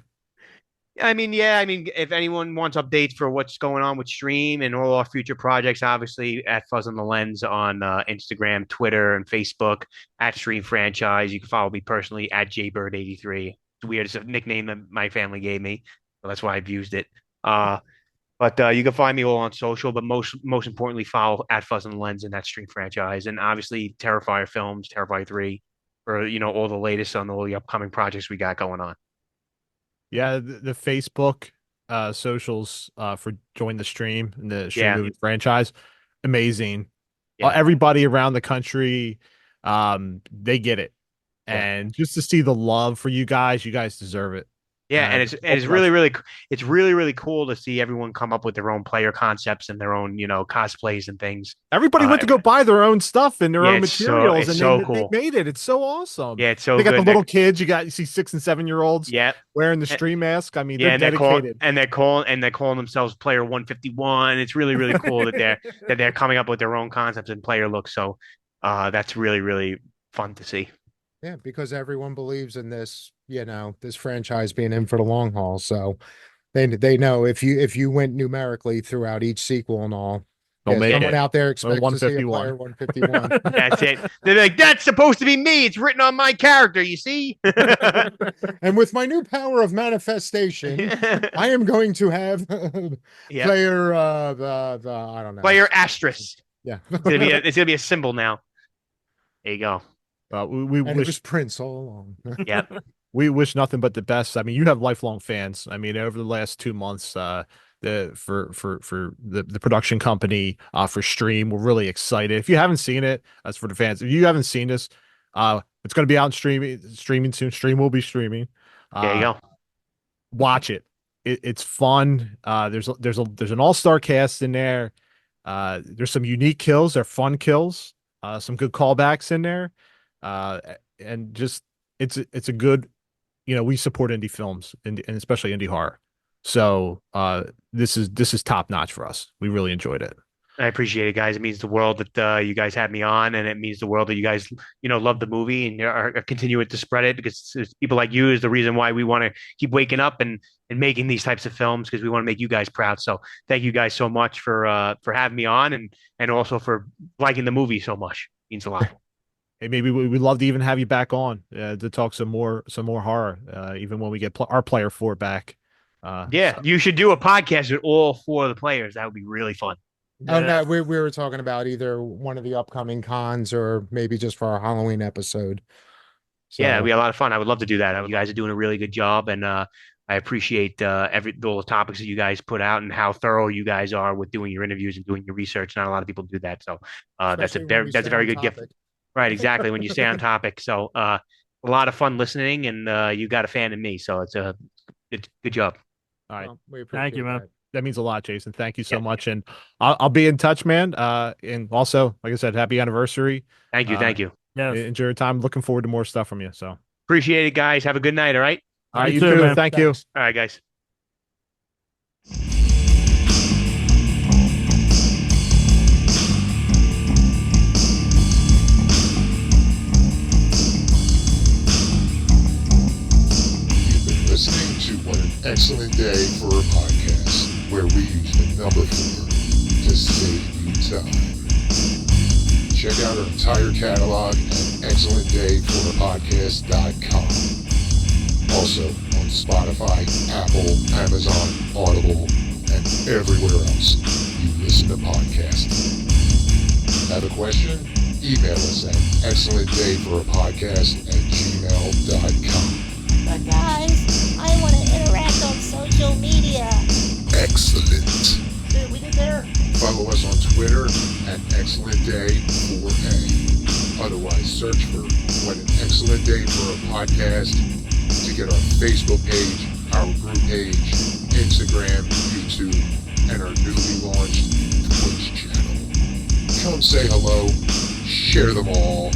I mean, yeah. I mean, if anyone wants updates for what's going on with Stream and all our future projects, obviously at Fuzz on the Lens on Instagram, Twitter, and Facebook, at Stream Franchise. You can follow me personally at JBird83. It's weird. It's a nickname that my family gave me, so that's why I've used it. But you can find me all on social, but most importantly, follow at Fuzz on the Lens and that Stream Franchise, and obviously Terrifier Films, Terrifier 3, for all the latest on all the upcoming projects we got going on. Yeah, the Facebook socials for Join the Stream and the Stream Yeah. Movie franchise, amazing. Yeah. Everybody around the country, they get it, Yeah. and just to see the love for you guys deserve it. Yeah, and all it's really cool to see everyone come up with their own player concepts and their own cosplays and things. Everybody went to go buy their own stuff and their Yeah, own it's materials, it's and so they cool. made it. It's so awesome. Yeah, it's so They got good. the little kids. You see 6 and 7 year olds Yeah, wearing the stream mask. I mean, yeah, they're and dedicated. they're calling themselves Player 151. It's really cool that they're coming up with their own concepts and player looks. So that's really fun to see. Yeah, because everyone believes in this, this franchise being in for the long haul. So they know if you went numerically throughout each sequel and all, They'll make someone it. out there expects to see a 151. player 151. That's it. They're like, that's supposed to be me. It's written on my character. You see? And with my new power of manifestation, I am going to have Yeah. player I don't know. Player asterisk. Yeah. It's gonna be a symbol now. There you go. We And it wish was Prince all along. Yeah. we wish nothing but the best. I mean, you have lifelong fans. I mean, over the last 2 months, for the production company for Stream, we're really excited. If you haven't seen it, that's for the fans. If you haven't seen this, it's going to be out in streaming soon. Stream will be streaming. There you go. Watch it. It's fun. There's an all-star cast in there. There's some unique kills. They're fun kills. Some good callbacks in there. And just it's a good, we support indie films and especially indie horror. So this is top notch for us. We really enjoyed it. I appreciate it, guys. It means the world that you guys had me on, and it means the world that you guys, love the movie and are continuing to spread it because it's people like you is the reason why we want to keep waking up and making these types of films because we want to make you guys proud. So thank you guys so much for having me on and also for liking the movie so much. It means a lot. Hey, maybe we'd love to even have you back on to talk some more horror, even when we get our player 4 back. Yeah, you should do a podcast with all 4 of the players. That would be really fun. Oh no, we were talking about either one of the upcoming cons or maybe just for our Halloween episode. So, Yeah, it'd be a lot of fun. I would love to do that. You guys are doing a really good job, and I appreciate all the topics that you guys put out and how thorough you guys are with doing your interviews and doing your research. Not a lot of people do that, so that's a very good gift. Right, exactly. When you stay on topic, so a lot of fun listening, and you got a fan in me, so it's good job. All right, well, we Thank you, man. appreciate that means a lot, Jason. Thank you so Yeah. much, and I'll be in touch, man. And also, like I said, happy anniversary. Thank you, thank you. Yes. Enjoy your time. Looking forward to more stuff from you. So, Appreciate it, guys. Have a good night. All right. all right, You you too, too. man. Thank that. you. Thanks. All right, guys. You've been listening to What an Excellent Day for a Podcast, where we use the number 4 to save you time. Check out our entire catalog at excellentdayforapodcast.com. Also on Spotify, Apple, Amazon, Audible, and everywhere else you listen to podcasts. Have a question? Email us at excellentdayforapodcast@gmail.com. But guys, I want to interact on social media. Excellent. Dude, we did there. Follow us on Twitter at ExcellentDay4A. Otherwise, search for What an Excellent Day for a Podcast to get our Facebook page, our group page, Instagram, YouTube, and our newly launched Twitch channel. Come say hello, share them all,